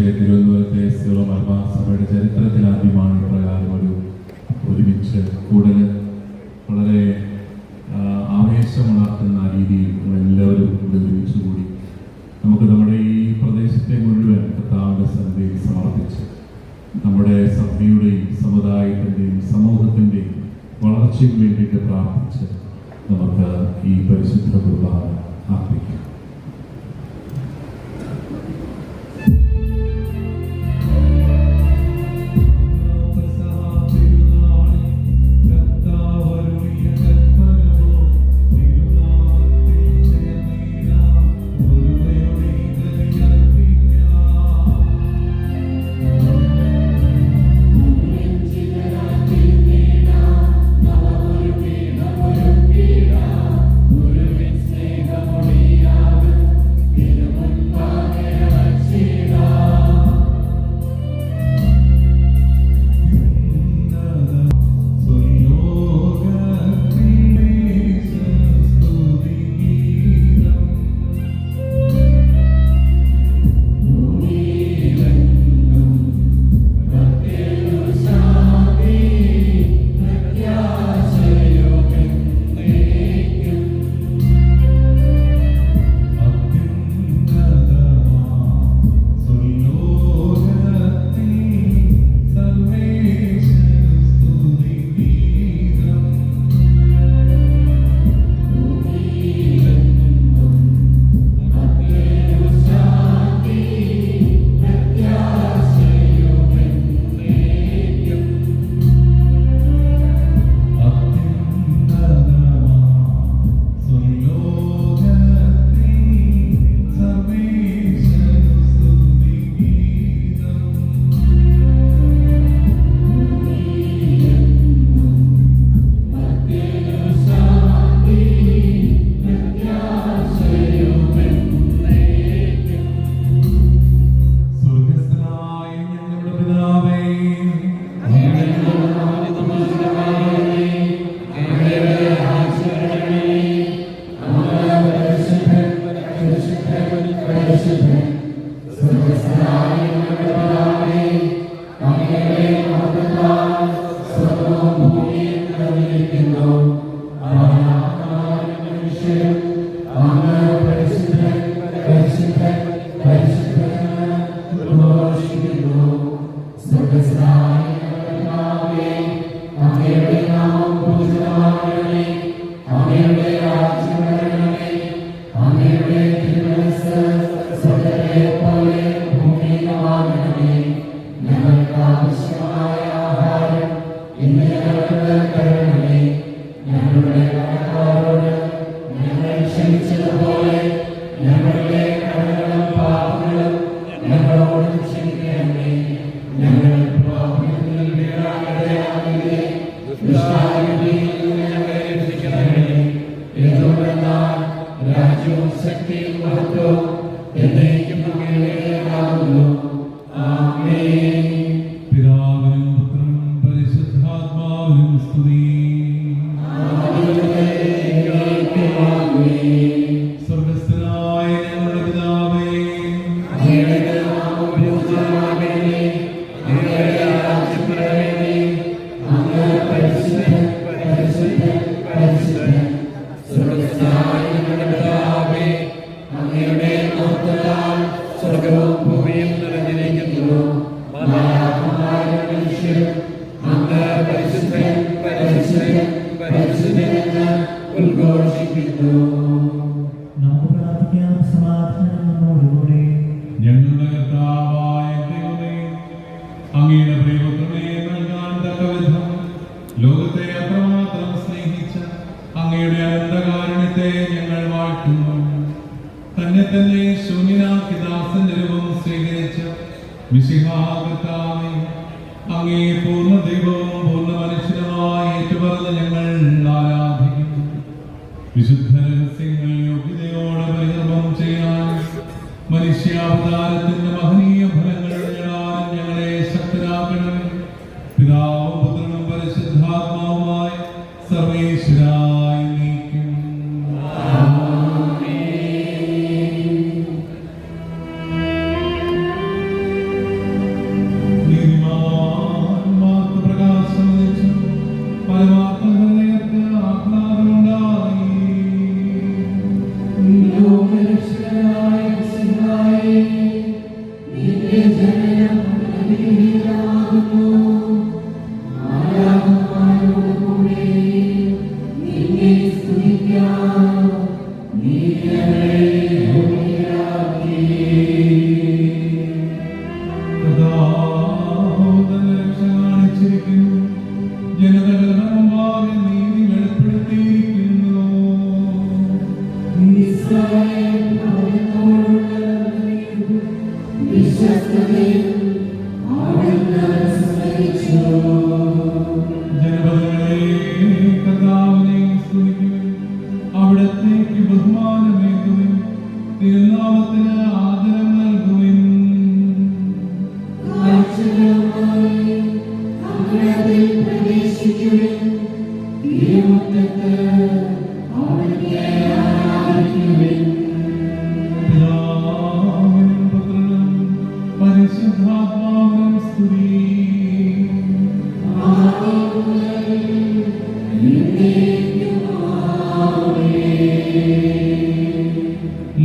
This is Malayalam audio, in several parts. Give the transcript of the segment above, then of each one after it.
ഒരുപക്ഷെ തിരുവനന്തപുരത്തെ സീറോ മലബാർ സഭയുടെ ചരിത്രത്തിൽ ആദ്യമാണ് പ്രകാരം ഒരുമിച്ച് കൂടുതൽ വളരെ ആവേശമുണർത്തുന്ന രീതിയിൽ നമ്മളെല്ലാവരും ഇവിടെ ഒരുമിച്ച് കൂടി നമുക്ക് നമ്മുടെ ഈ പ്രദേശത്തെ മുഴുവൻ കർത്താവിൻ്റെ സന്നിധിയിൽ സമർപ്പിച്ച് നമ്മുടെ സഭയുടെയും സമുദായത്തിൻ്റെയും സമൂഹത്തിൻ്റെയും വളർച്ചയ്ക്ക് വേണ്ടിയിട്ട് പ്രാർത്ഥിച്ച് നമുക്ക് ഈ പരിശുദ്ധ കുർബാന അർപ്പിക്കാം. അവിടത്തേക്ക് ബഹുമാനമേകുവിൻ, തിരുനാമത്തിന് ആദരം നൽകുവിൻ. പിതാവിനും പുത്രനും പരിശുദ്ധാത്മാവിനും സ്തുതി.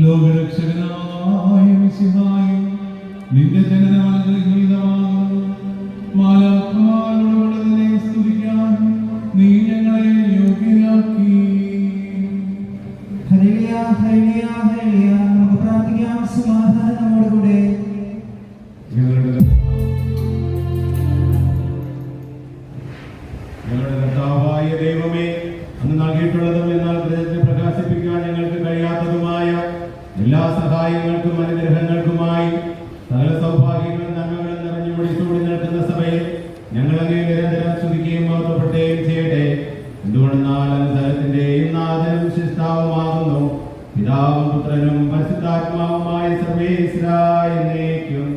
ലോകരക്ഷകനായ മിശിഹായേ, നിന്റെ ജനനം അനുഗ്രഹീതമാകുന്നു. മാലാഖമാരോട് നിന്നെ സ്തുതിക്കാൻ നീ ഞങ്ങളെ യോഗ്യരാക്കി. Hallelujah, hallelujah, hallelujah. നമുക്ക് പ്രാർത്ഥിക്കാം. സമാധാനം നമ്മോടുകൂടെ. ഞങ്ങളുടെ കർത്താവായ ദൈവമേ, അങ്ങ് നൽകിയിട്ടുള്ളതും എന്നാൽ ഹൃദയത്തെ പ്രകാശിപ്പിക്കാൻ ഞങ്ങൾക്ക് കഴിയാത്തതുമായ എല്ലാ സഹായങ്ങൾക്കും അനുഗ്രഹങ്ങൾക്കുമായി സകല സൗഭാഗ്യങ്ങളും നന്മകളും നിറഞ്ഞു മുടിച്ചൂടി നിൽക്കുന്ന സഭയിൽ ഞങ്ങളങ്ങേ നിരന്തരം സ്തുതിക്കുകയും മഹത്വപ്പെടുത്തുകയും ചെയ്യട്ടെ. എന്തുകൊണ്ടെന്നാൽ അനുസരത്തിന്റെയും നാഥനും ശിഷ്ടാവുമാകുന്നു, പിതാവും പുത്രനും പരിശുദ്ധാത്മാവുമായ സർവേശ്വരായ എന്നേക്കും.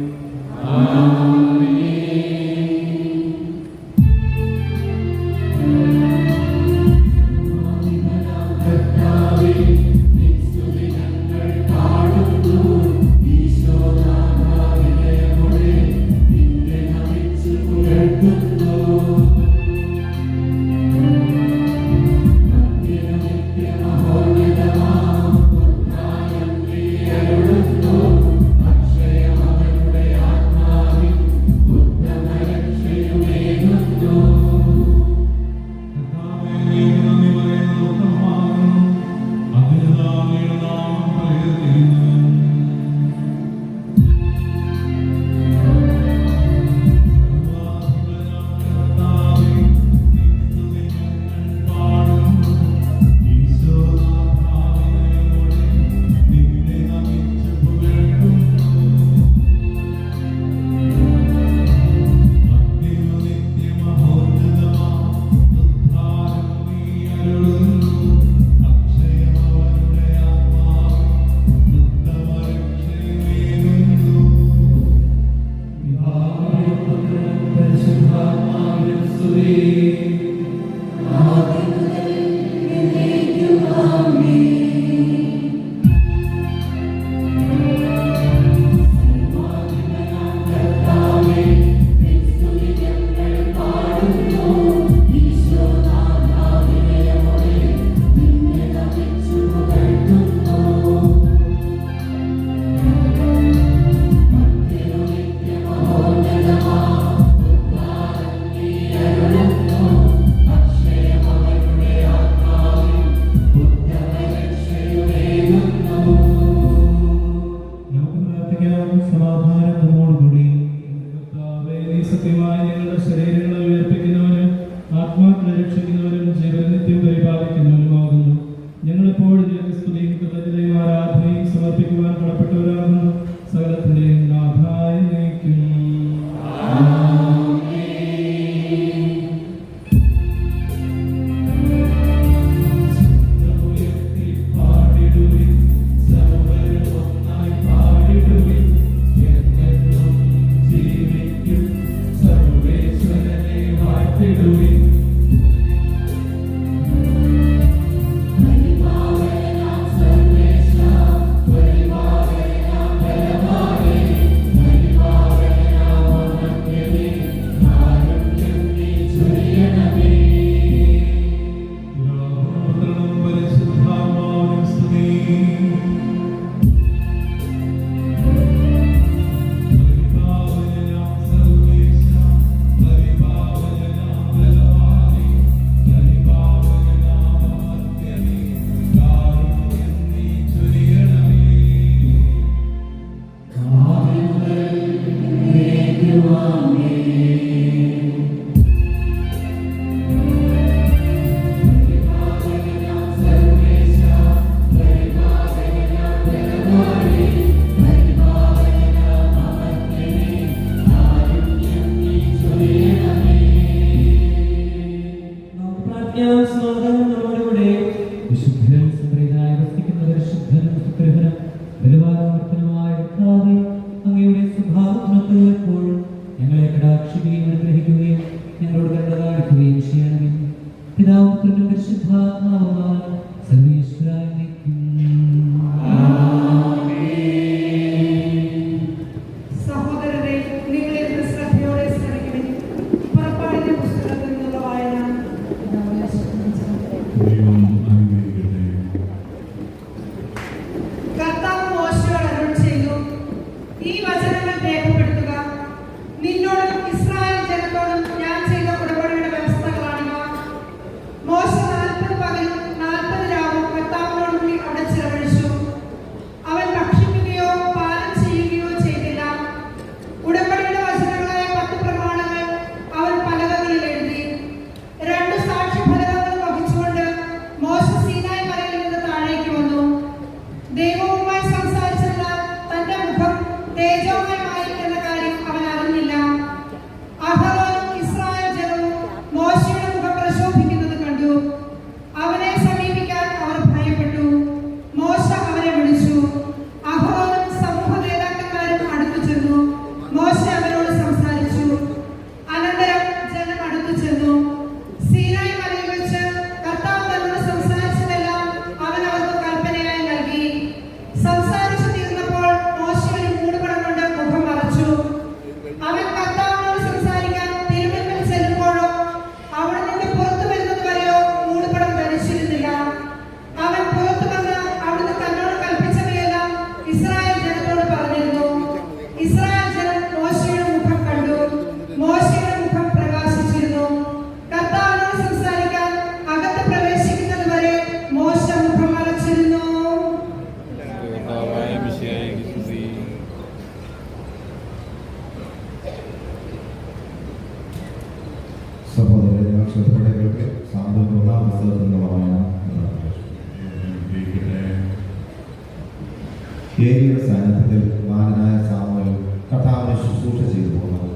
ഏലിയുടെ സാന്നിധ്യത്തിൽ ബാലനായ സാമുവേൽ കർത്താവിനെ ശുശ്രൂഷ ചെയ്തു പോകുന്നത്.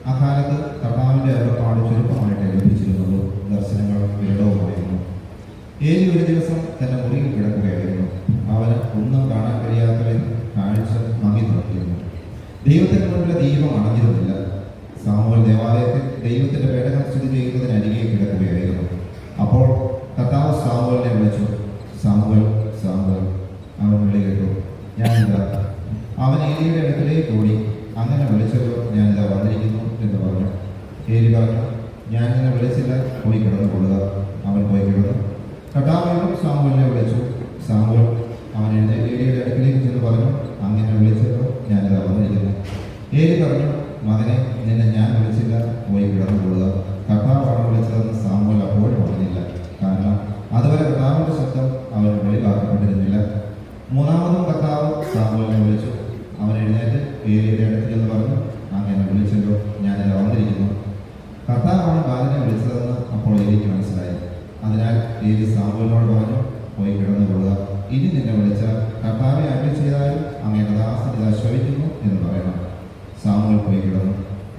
അക്കാലത്ത് കർത്താവിൻ്റെ അരുളപ്പാട് ചുരുക്കമായിട്ട് ലഭിച്ചിരുന്നത് ദർശനങ്ങൾ വിരളവുമായിരുന്നു. ഏലി ഒരു ദിവസം തന്റെ മുറിയിൽ കിടക്കുകയായിരുന്നു. അവന് ഒന്നും കാണാൻ കഴിയാത്ത കാഴ്ച മങ്ങി തുറക്കിയിരുന്നു. ദൈവത്തിന്റെ മുന്നിലെ ദീപം അണഞ്ഞിരുന്നില്ല. സാമുവേൽ ദേവാലയത്തിൽ ദൈവത്തിന്റെ പേടകം സ്ഥിതി ചെയ്യുന്നതിനരികെ കിടക്കുകയായിരുന്നു. അപ്പോൾ കർത്താവ് സാമുവേലിനെ വിളിച്ചു. Samuel, Samuel. അവൻ വിളി കേട്ടു. ഞാനിതാ. അവൻ ഏലിയുടെ അടുക്കലേക്ക് ഓടി. അങ്ങനെ വിളിച്ചത് ഞാനിതാ വന്നിരിക്കുന്നു എന്ന് പറഞ്ഞു. ഏലി പറഞ്ഞു, ഞാൻ നിന്നെ വിളിച്ചില്ല, പോയി കിടന്നു കൊള്ളുക. അവൻ പോയി കിടന്നു. കർത്താവ് വീണ്ടും സാമുവേലിനെ വിളിച്ചു. സാമുവേൽ. അവൻ ഏലിയുടെ അടുക്കലേക്ക് ചെന്ന് പറഞ്ഞു, അങ്ങനെ വിളിച്ചത് ഞാനിതാ വന്നിരിക്കുന്നു. ഏലി പറഞ്ഞു, മകനെ, നിന്നെ ഞാൻ വിളിച്ചില്ല, പോയി കിടന്നു കൊള്ളുക. കർത്താവാണ് വിളിച്ചതെന്ന് സാമുവേൽ അപ്പോഴും പറഞ്ഞില്ല. കാരണം അതുവരെ കർത്താവിന്റെ ശബ്ദം അവന് വെളിവാക്കപ്പെട്ടിരുന്നില്ല. മൂന്നാമതും കർത്താവ് സാമുവേലിനെ വിളിച്ചു. അവൻ എഴുന്നേറ്റ് ഏലിയുടെ അടുത്ത് എന്ന് പറഞ്ഞു, അങ്ങനെ വിളിച്ചല്ലോ, ഞാനിതാ വന്നിരിക്കുന്നു. കർത്താവാണ് ബാലനെ വിളിച്ചതെന്ന് അപ്പോൾ ഏലിക്ക് മനസ്സിലായി. അതിനാൽ ഏലി സാമുവേലിനോട് പറഞ്ഞു, പോയി കിടന്നു കൊള്ളുക. ഇനി നിന്നെ വിളിച്ചാൽ കർത്താവെ അരുളി ചെയ്താലും അങ്ങയുടെ ദാസൻ ഇതാ ശ്രവിക്കുന്നു എന്ന് പറയണം. സാമുവേൽ പോയി കിടന്നു.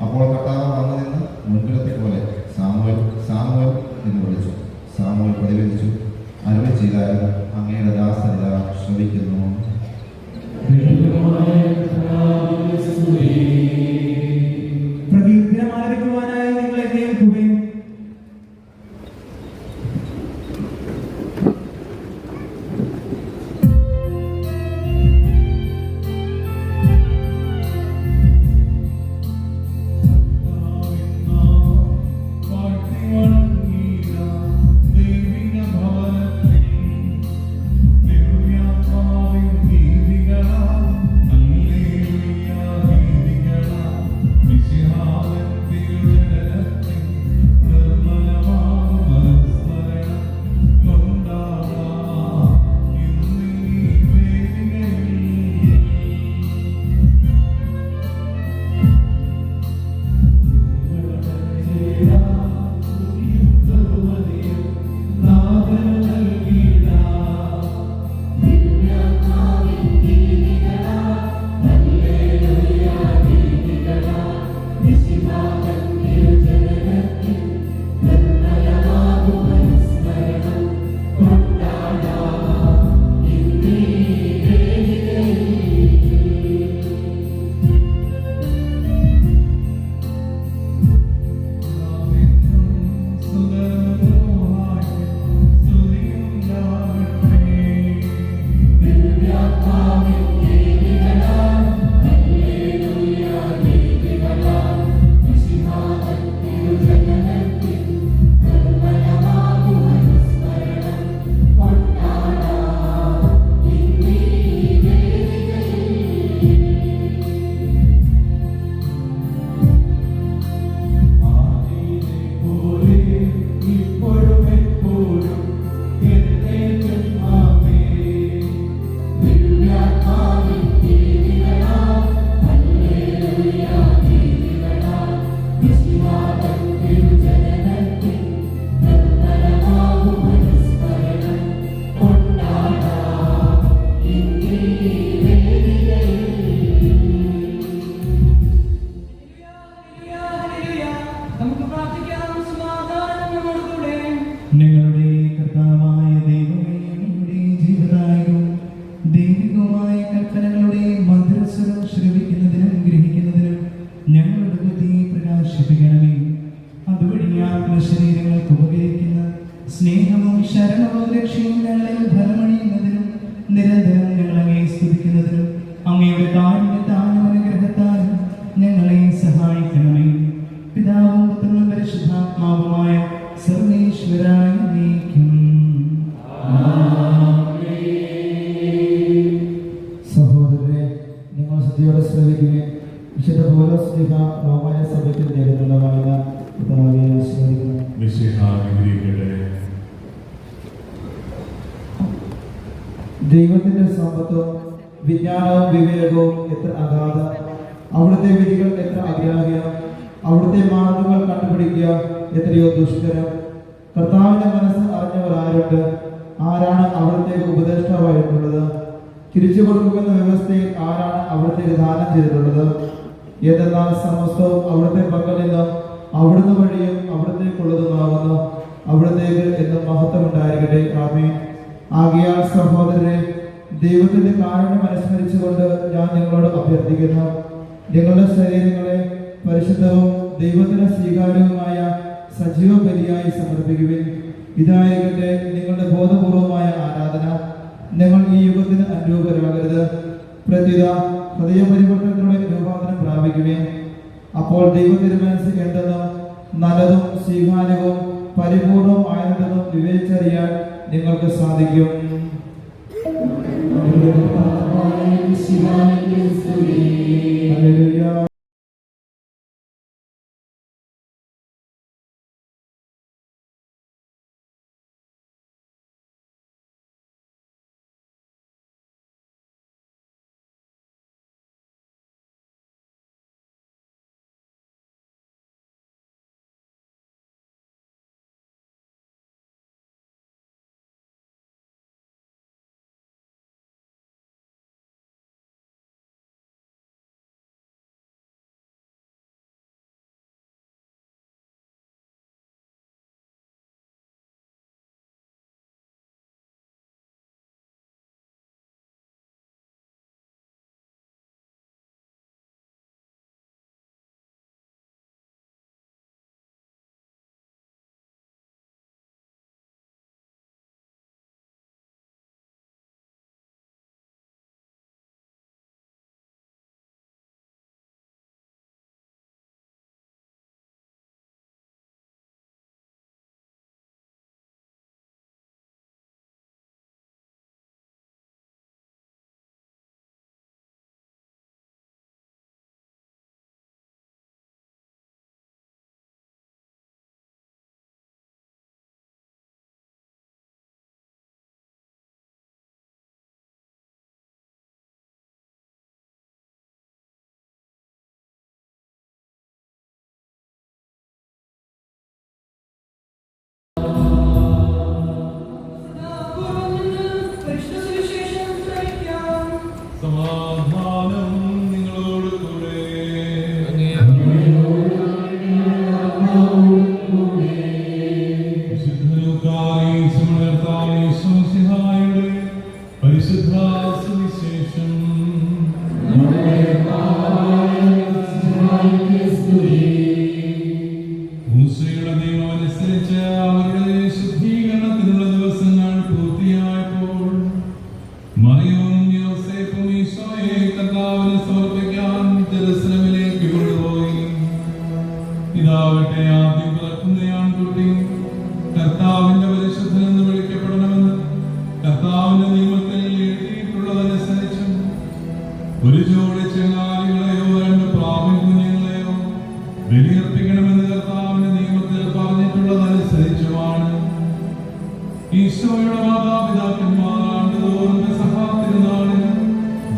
അപ്പോൾ കർത്താവ് വന്നു നിന്ന് മുൻപിലത്തെ പോലെ സാമുവേൽ, സാമുവേൽ എന്ന് വിളിച്ചു. സാമുവേൽ പ്രതികരിച്ചു, അരുളി ചെയ്താലും അങ്ങയുടെ ദാസൻ ഇതാ ശ്രവിക്കുന്നു. പ്രകീർത്തനം ആലപിക്കുവാനായി നിങ്ങളെ കേൾക്കുകയും നിങ്ങളുടെ കർത്താവായ ദൈവമേ, നമ്മുടെ ജീവദായകവും ദൈവികവുമായ കൽപ്പനകളുടെ മധുരസ്വരം ശ്രവിക്കുന്നതിനും ഗ്രഹിക്കുന്നതിനും ഞങ്ങളുടെ ബുദ്ധി പ്രകാശിപ്പിക്കണമേ. അതുവഴി ആത്മശരീരങ്ങൾക്ക് ഉപകരിക്കുന്ന സ്നേഹവും ശരണവും രക്ഷയും ഞങ്ങളിൽ ഫലമണിയുന്നതിനും നിരന്തരം ഞങ്ങളെ സ്തുതിക്കുന്നതിനും അങ്ങയുടെ കാരുണ്യത്താലും അനുഗ്രഹത്താലും ഞങ്ങളെ സഹായിക്കണമേ. പിതാവും പുത്രനും പരിശുദ്ധാത്മാവുമായ സർവേശ്വരായ നീക്കും. സഹോദരരെ, നിങ്ങൾ ശ്രദ്ധയോടെ ശ്രദ്ധിക്കുകയും വിശുദ്ധ പൗലോസ് റോമായ സഭയ്ക്ക് നേരിടുന്നതാണ് പിതാവെ ആശീർവദിക്കുന്നു. ദൈവത്തിന്റെ സമ്പത്തും വിജ്ഞാനവും വിവേകവും എത്ര അഗാധം, അവിടുത്തെ വിധികൾ എത്ര അഗ്രാഹ്യം, അവിടുത്തെ മാർഗങ്ങൾ കണ്ടുപിടിക്കുക എത്രയോ ദുഷ്കരം. കർത്താവിന്റെ മനസ്സ് അറിഞ്ഞവർ ആരുണ്ട്? ആരാണ് അവിടുത്തെ ഉപദേഷ്ടാവായിട്ടുള്ളത്? തിരിച്ചു കൊടുക്കുമെന്ന വ്യവസ്ഥയിൽ ആരാണ് അവിടുത്തെ ദാനം ചെയ്തിട്ടുള്ളത്? ഏതെന്നാൽ സമസ്തവും അവിടുത്തെ പക്കൽ നിന്ന് അവിടുന്ന് വഴിയും അവിടത്തേക്കുള്ളതുമാകുന്നു. അവിടത്തേക്ക് എന്നും മഹത്വം ഉണ്ടായിരിക്കട്ടെ. ആമേൻ. ആകയാൽ സഹോദരരെ, ദൈവത്തിന്റെ കാരണം അനുസ്മരിച്ചുകൊണ്ട് ഞാൻ നിങ്ങളോട് അഭ്യർത്ഥിക്കുന്നു, നിങ്ങളുടെ ശരീരങ്ങളെ പരിശുദ്ധവും ദൈവത്തിന് സ്വീകാര്യവുമായ സജീവ ബലിയായി സമർപ്പിക്കുവിൻ. ഇതായിരിക്കട്ടെ നിങ്ങളുടെ ബോധപൂർവമായ ആരാധന. നിങ്ങൾ ഈ യുഗത്തിന് അനുരൂപരാകരുത്, പ്രത്യുത ഹൃദയപരിവർത്തനത്തിലൂടെ രൂപാന്തരം പ്രാപിക്കുവിൻ. അപ്പോൾ ദൈവത്തിരുമനസ് എന്തെന്നും നല്ലതും സ്വീകാര്യവും പരിപൂർണവും ആയതെന്നും വിവേചിച്ചറിയാൻ നിങ്ങൾക്ക് സാധിക്കും. ഹല്ലേലൂയ. സമാധാനം നിങ്ങളോട് കൂടെ. പരിശുദ്ധ സുവിശേഷം മൂസയുടെ നിയമം അനുസരിച്ച് അവരുടെ ശുദ്ധീകരണത്തിനുള്ള ദിവസങ്ങൾ പൂർത്തിയായപ്പോൾ മറിയവും യോസേഫും ഈശോയെ കർത്താവിന് സമർപ്പിക്കാൻ ജെറുസലേമിലേക്ക് കൊണ്ടുപോയി. ഇതാവട്ടെ ആദ്യം പിറക്കുന്ന ആൺകുട്ടി കർത്താവിന്റെ പരിശുദ്ധൻ എന്ന് വിളിക്കപ്പെടണമെന്ന് കർത്താവിന്റെ നിയമത്തിൽ എഴുതിയിട്ടുള്ളതനുസരിച്ച് ഒരു ജോഡി ചെങ്ങാലികളെയോ 2 പ്രാവിൻ കുഞ്ഞുങ്ങളെയോ ബലിയർപ്പിക്കണമെന്ന് കർത്താവിന്റെ നിയമത്തിൽ പറഞ്ഞിട്ടുള്ളതനുസരിച്ചുമാണ് ഈശോയുടെ മാതാപിതാക്കന്മാർ ആണ്ടുതോറും പെസഹാത്തിരുനാളിന്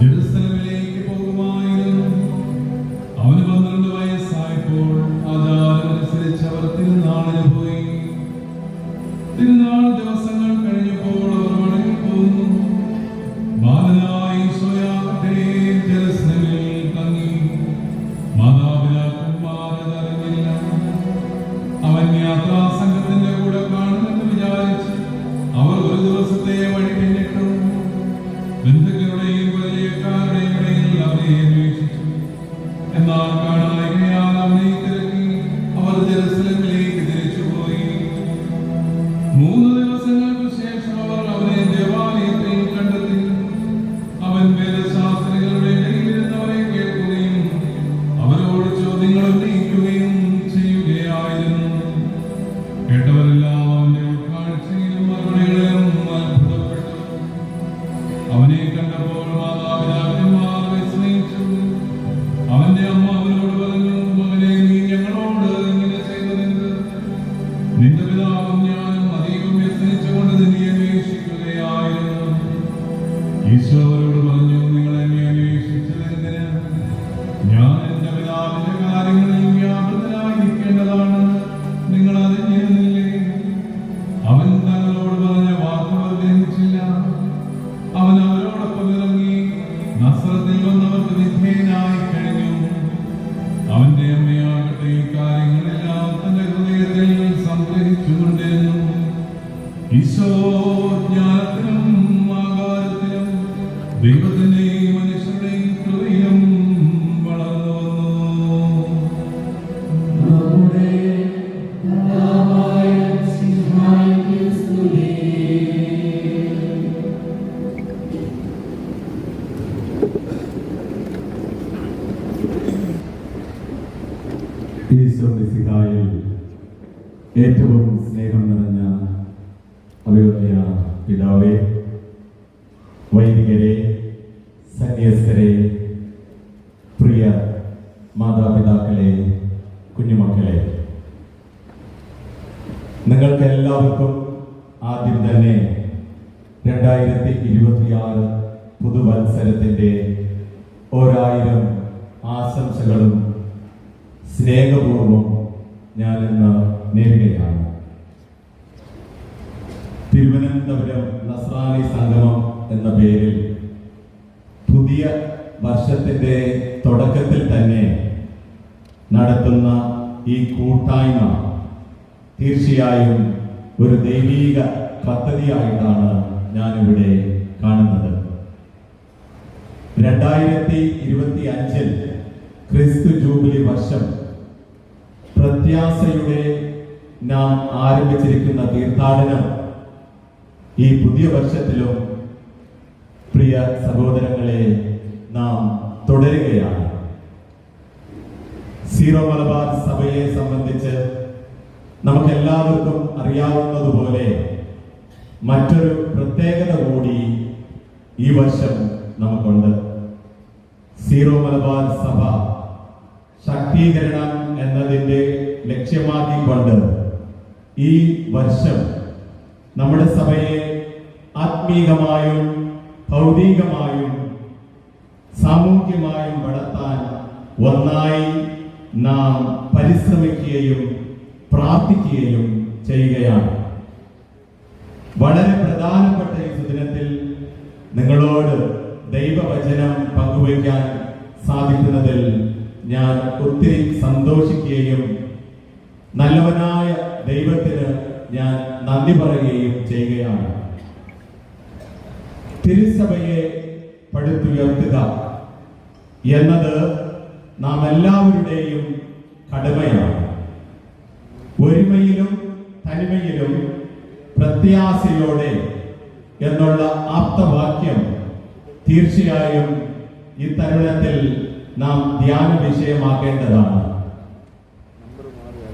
ജെറുസലേമിലേക്ക് പോകുമായിരുന്നു. അവന് 12 വയസ്സായപ്പോൾ ആചാരമനുസരിച്ച് അവർ തിരുനാളിന് പോയി. തിരുനാൾ ദിവസങ്ങൾ കഴിഞ്ഞപ്പോൾ അവർ മടങ്ങിപ്പോന്നു. ബാലനായ ഈശോയാകട്ടെ ജെറുസലേമിൽ തങ്ങി. മാതാപിതാക്കന്മാർ അതറിഞ്ഞില്ല. അവൻ യാത്രാ സംഘത്തിന്റെ കൂടെ കാണുമെന്ന് വിചാരിച്ച് അവർ ഒരു ദിവസത്തെ വഴി പിന്നിട്ടു. ബന്ധുക്കളുടെയും വലിയക്കാരുടെയും ഇടയിൽ അവനെ അന്വേഷിച്ചു. എന്നാൽ കാണായികയാൽ അവനെ തിരക്കി അവർ ജെറുസലേമിലേക്ക് തിരിച്ചുപോയി. 3 ദിവസങ്ങൾക്ക് ശേഷം അവർ അവനെ ദേവാലയത്തിൽ കണ്ടെത്തി. അവൻ വേദശാസ്ത്രികളുടെ ഇടയിലിരുന്നവരെ കേൾക്കുകയും അവരോട് ചോദ്യങ്ങൾ ഉന്നയിക്കുകയും ചെയ്യുകയായിരുന്നു. കേട്ടവരെല്ലാം അവന്റെ ഉൾക്കാഴ്ചയിലും മറുപടികളിലും അത്ഭുതപ്പെട്ടു. അവനെ കണ്ടപ്പോൾ മാതാപിതാക്കന്മാർ വിസ്മയിച്ചു. അവന്റെ അമ്മ അവനോട് പറഞ്ഞു, മകനെ, നീ ഞങ്ങളോട് ഇങ്ങനെ ചെയ്തതെന്ത്? നിന്റെ പിതാവും ഞാനും അധികം വ്യസനിച്ചുകൊണ്ട് നിന്നെ അന്വേഷിക്കുകയായിരുന്നു. ഈശോ അവരോട് പറഞ്ഞു, നിങ്ങൾ എന്നെ അന്വേഷിച്ചത് എന്തിന്? ഞാൻ എന്റെ പിതാവിന്റെ കാര്യങ്ങളിൽ വ്യാപൃതനായിരിക്കേണ്ടതാണ്. നിങ്ങൾ അറിഞ്ഞിരുന്നില്ലേ? അവൻ തങ്ങളോട് പറഞ്ഞ വാക്കുകൾ ഗ്രഹിച്ചില്ല. അവൻ അവരോടൊപ്പം ഇറങ്ങി ദൈവത്തിന്റെയും മനുഷ്യരുടെയും ഹൃദയം വളർന്നു വന്നു. ഈശോ മിശിഹായിൽ ഏറ്റവും സ്നേഹം നിറഞ്ഞ അഭിവന്യ പിതാവേ, വൈദികരെ, സന്യസ്തരെ, പ്രിയ മാതാപിതാക്കളെ, കുഞ്ഞുമക്കളെ, നിങ്ങൾക്ക് എല്ലാവർക്കും ആദ്യം തന്നെ 2026 പുതുവത്സരത്തിൻ്റെ 1000 ആശംസകളും സ്നേഹപൂർവം ഞാനിന്ന് നേരുകയാണ്. തിരുവനന്തപുരം നസ്രാണി സംഗമം എന്ന പേരിൽ പുതിയ വർഷത്തിൻ്റെ തുടക്കത്തിൽ തന്നെ നടത്തുന്ന ഈ കൂട്ടായ്മ തീർച്ചയായും ഒരു ദൈവീക പദ്ധതിയായിട്ടാണ് ഞാനിവിടെ കാണുന്നത്. 2025 ക്രിസ്തു ജൂബിലി വർഷം പ്രത്യാശയുടെ നാം ആരംഭിച്ചിരിക്കുന്ന തീർത്ഥാടനം ഈ പുതിയ വർഷത്തിലും പ്രിയ സഹോദരങ്ങളെ നാം തുടരുകയാണ്. സീറോ മലബാർ സഭയെ സംബന്ധിച്ച് നമുക്കെല്ലാവർക്കും അറിയാവുന്നതുപോലെ മറ്റൊരു പ്രത്യേകത കൂടി ഈ വർഷം നമുക്കുണ്ട്. സീറോ മലബാർ സഭ ശാക്തീകരണം എന്നതിൻ്റെ ലക്ഷ്യമാക്കിക്കൊണ്ട് ഈ വർഷം നമ്മുടെ സഭയെ ആത്മീകമായും ഭൗതികമായും സാമൂഹ്യമായും വളർത്താൻ ഒന്നായി നാം പരിശ്രമിക്കുകയും പ്രാർത്ഥിക്കുകയും ചെയ്യുകയാണ്. വളരെ പ്രധാനപ്പെട്ട ഈ സുദിനത്തിൽ നിങ്ങളോട് ദൈവവചനം പങ്കുവയ്ക്കാൻ സാധിക്കുന്നതിൽ ഞാൻ ഒത്തിരി സന്തോഷിക്കുകയും നല്ലവനായ ദൈവത്തിന് ഞാൻ നന്ദി പറയുകയും ചെയ്യുകയാണ്. തിരുസഭയെ പടുത്തുയർത്തുക എന്നത് നാം എല്ലാവരുടെയും കടമയാണ്. ഒരുമയിലും തനിമയിലും പ്രത്യാശയോടെ എന്നുള്ള ആപ്തവാക്യം തീർച്ചയായും ഈ തരുണത്തിൽ നാം ധ്യാന വിഷയമാക്കേണ്ടതാണ്.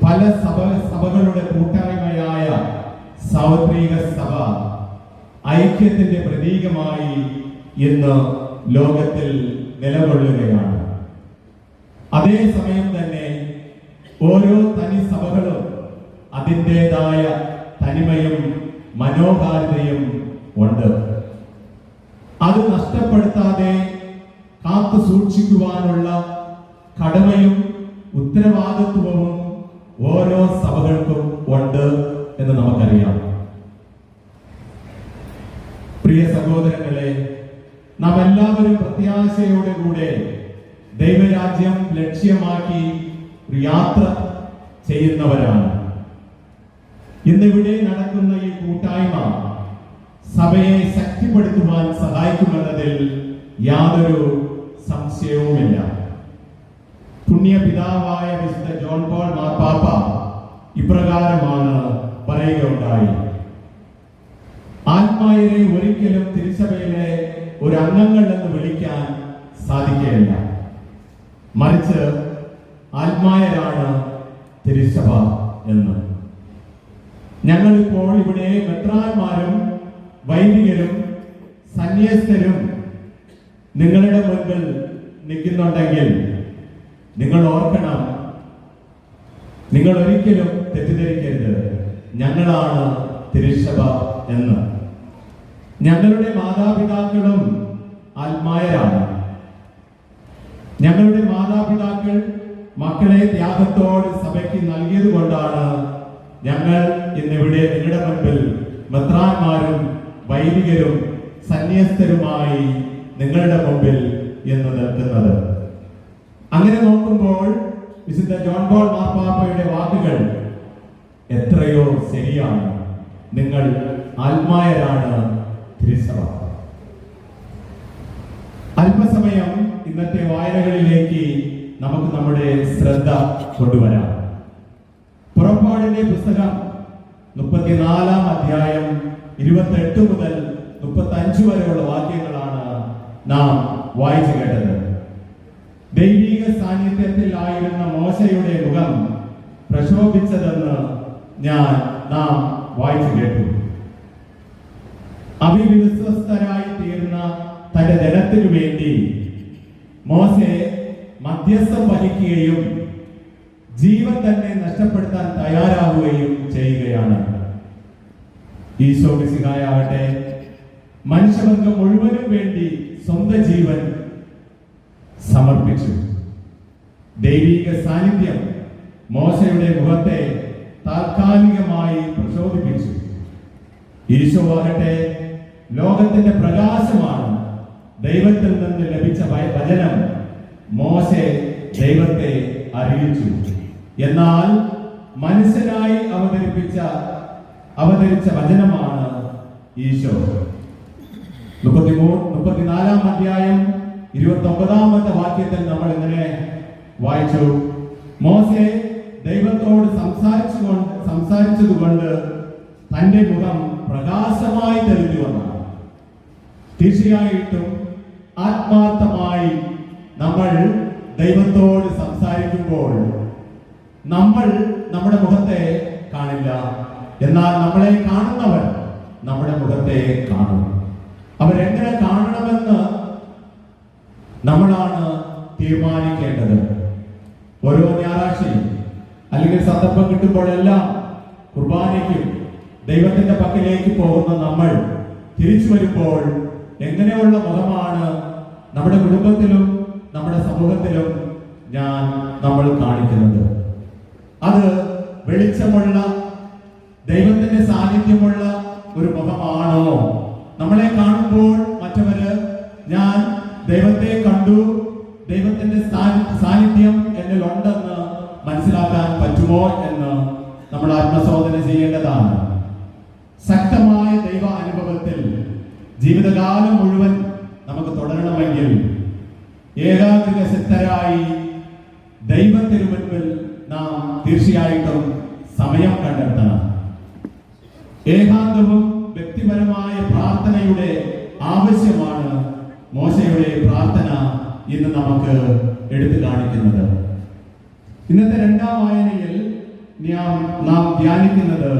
പല സഭകളുടെ കൂട്ടായ്മയായ സാർവത്രിക സഭ ഐക്യത്തിന്റെ പ്രതീകമായി ഇന്ന് ലോകത്തിൽ നിലകൊള്ളുകയാണ്. അതേസമയം തന്നെ ഓരോ തനി സഭകളും അതിൻ്റെതായ തനിമയും മനോഹാരിതയും ഉണ്ട്. അത് നഷ്ടപ്പെടുത്താതെ കാത്തു സൂക്ഷിക്കുവാനുള്ള കടമയും ഉത്തരവാദിത്വവും ഓരോ സഭകൾക്കും ഉണ്ട് എന്ന് നമുക്കറിയാം. പ്രിയ സഹോദരങ്ങളെ, നാം എല്ലാവരും പ്രത്യാശയോടെ കൂടെ ദൈവരാജ്യം ലക്ഷ്യമാക്കി യാത്ര ചെയ്യുന്നവരാണ്. ഇന്നിവിടെ നടക്കുന്ന ഈ കൂട്ടായ്മ സഭയെ ശക്തിപ്പെടുത്തുവാൻ സഹായിക്കുമെന്നതിൽ യാതൊരു സംശയവുമില്ല. പുണ്യപിതാവായ വിശുദ്ധ ജോൺ പോൾ മാർപ്പാപ്പ ഇപ്രകാരമാണ് പറയുകയുണ്ടായി: ആത്മായരെ ഒരിക്കലും തിരുസഭയിലെ ഒരു അംഗങ്ങൾ എന്ന് വിളിക്കാൻ സാധിക്കുകയില്ല, മറിച്ച് ആത്മായരാണ് തിരുസഭ എന്ന്. ഞങ്ങളിപ്പോൾ ഇവിടെ മെത്രാന്മാരും വൈദികരും സന്യസ്തരും നിങ്ങളുടെ മുൻപിൽ നിൽക്കുന്നുണ്ടെങ്കിൽ നിങ്ങൾ ഓർക്കണം, നിങ്ങൾ ഒരിക്കലും തെറ്റിദ്ധരിക്കരുത്, ഞങ്ങളാണ് തിരുസഭ എന്ന്. ഞങ്ങളുടെ മാതാപിതാക്കളും ആത്മായരാണ്. ഞങ്ങളുടെ മാതാപിതാക്കൾ മക്കളെ ത്യാഗത്തോട് സഭയ്ക്ക് നൽകിയത് കൊണ്ടാണ് ഞങ്ങൾ ഇന്നിവിടെ നിങ്ങളുടെ മുൻപിൽ മെത്രാന്മാരും വൈദികരും സന്യസ്തരുമായി നിങ്ങളുടെ മുമ്പിൽ ഇന്ന് നിൽക്കുന്നത്. അങ്ങനെ നോക്കുമ്പോൾ വിശുദ്ധ ജോൺ പോൾ മാർപ്പാപ്പയുടെ വാക്കുകൾ എത്രയോ ശരിയാണ്. നിങ്ങൾ ആത്മായരാണ് തിരുസഭ. ഇന്നത്തെ വായനകളിലേക്ക് നമുക്ക് നമ്മുടെ ശ്രദ്ധ കൊണ്ടുവരാം. പുറപ്പാടിന്റെ പുസ്തകം 34-ാം അധ്യായം 28 മുതൽ 35 വരെയുള്ള വാക്യങ്ങളാണ് നാം വായിച്ചു കേട്ടത്. ദൈവിക സാന്നിധ്യത്തിൽ ആയിരുന്ന മോശയുടെ മുഖം പ്രശോഭിച്ചതെന്ന് നാം വായിച്ചു കേട്ടു. അവിശ്വസ്തരായി തീർന്ന തന്റെ ജനത്തിനു വേണ്ടി മോശെ മധ്യസ്ഥം വഹിക്കുകയും ജീവൻ തന്നെ നഷ്ടപ്പെടുത്താൻ തയ്യാറാവുകയും ചെയ്യുകയാണ്. ഈശോ മിശിഹായാകട്ടെ മനുഷ്യവർഗം മുഴുവനും വേണ്ടി സ്വന്തം ജീവൻ സമർപ്പിച്ചു. ദൈവിക സാന്നിധ്യം മോശയുടെ മുഖത്തെ താൽക്കാലികമായി പ്രചോദിപ്പിച്ചു. ഈശോ ആകട്ടെ ലോകത്തിന്റെ പ്രകാശമാണ്. ദൈവത്തിൽ നിന്ന് ലഭിച്ച വചനം മോശെ ദൈവത്തെ അറിയിച്ചു. എന്നാൽ മനുഷ്യനായി അവതരിച്ച വചനമാണ് ഈശോ. 34-ാം അധ്യായം 29-ാമത്തെ വാക്യത്തിൽ നമ്മൾ ഇങ്ങനെ വായിച്ചു: മോശെ ദൈവത്തോട് സംസാരിച്ചതുകൊണ്ട് തന്റെ മുഖം പ്രകാശമായി തെളിഞ്ഞു വന്നാണ്. തീർച്ചയായിട്ടും ആത്മാർത്ഥമായി നമ്മൾ ദൈവത്തോട് സംസാരിക്കുമ്പോൾ നമ്മൾ നമ്മുടെ മുഖത്തെ കാണില്ല, എന്നാൽ നമ്മളെ കാണുന്നവർ നമ്മുടെ മുഖത്തെ കാണും. അവരെങ്ങനെ കാണണമെന്ന് നമ്മളാണ് തീരുമാനിക്കേണ്ടത്. ഓരോ ഞായറാഴ്ചയും അല്ലെങ്കിൽ സന്ദർഭം കിട്ടുമ്പോഴെല്ലാം കുർബാനയ്ക്കും ദൈവത്തിന്റെ പക്കലേക്ക് പോകുന്ന നമ്മൾ തിരിച്ചു വരുമ്പോൾ എങ്ങനെയുള്ള മുഖമാണ് നമ്മുടെ കുടുംബത്തിലും നമ്മുടെ സമൂഹത്തിലും നമ്മൾ കാണിക്കുന്നത്? അത് വെളിച്ചമുള്ള ദൈവത്തിന്റെ സാന്നിധ്യമുള്ള ഒരു മുഖമാണോ? നമ്മളെ കാണുമ്പോൾ മറ്റവര് ഞാൻ ദൈവത്തെ കണ്ടു, ദൈവത്തിന്റെ സാന്നിധ്യം എന്നിൽ ഉണ്ടെന്ന് മനസ്സിലാക്കാൻ പറ്റുമോ എന്ന് നമ്മൾ ആത്മശോധന ചെയ്യേണ്ടതാണ്. ശക്തമായ ദൈവ അനുഭവത്തിൽ ജീവിതകാലം മുഴുവൻ നമുക്ക് തുടരണമെങ്കിൽ ഏകാഗ്ര ചിത്തരായി ദൈവത്തിനു മുൻപിൽ നാം തീർച്ചയായിട്ടും സമയം കണ്ടെത്തണം. ഏകാന്തവും വ്യക്തിപരമായ പ്രാർത്ഥനയുടെ ആവശ്യമാണ് മോശയുടെ പ്രാർത്ഥന ഇന്ന് നമുക്ക് എടുത്തു കാണിക്കുന്നത്. ഇന്നത്തെ 2ാം വായനയിൽ നാം ധ്യാനിക്കുന്നത്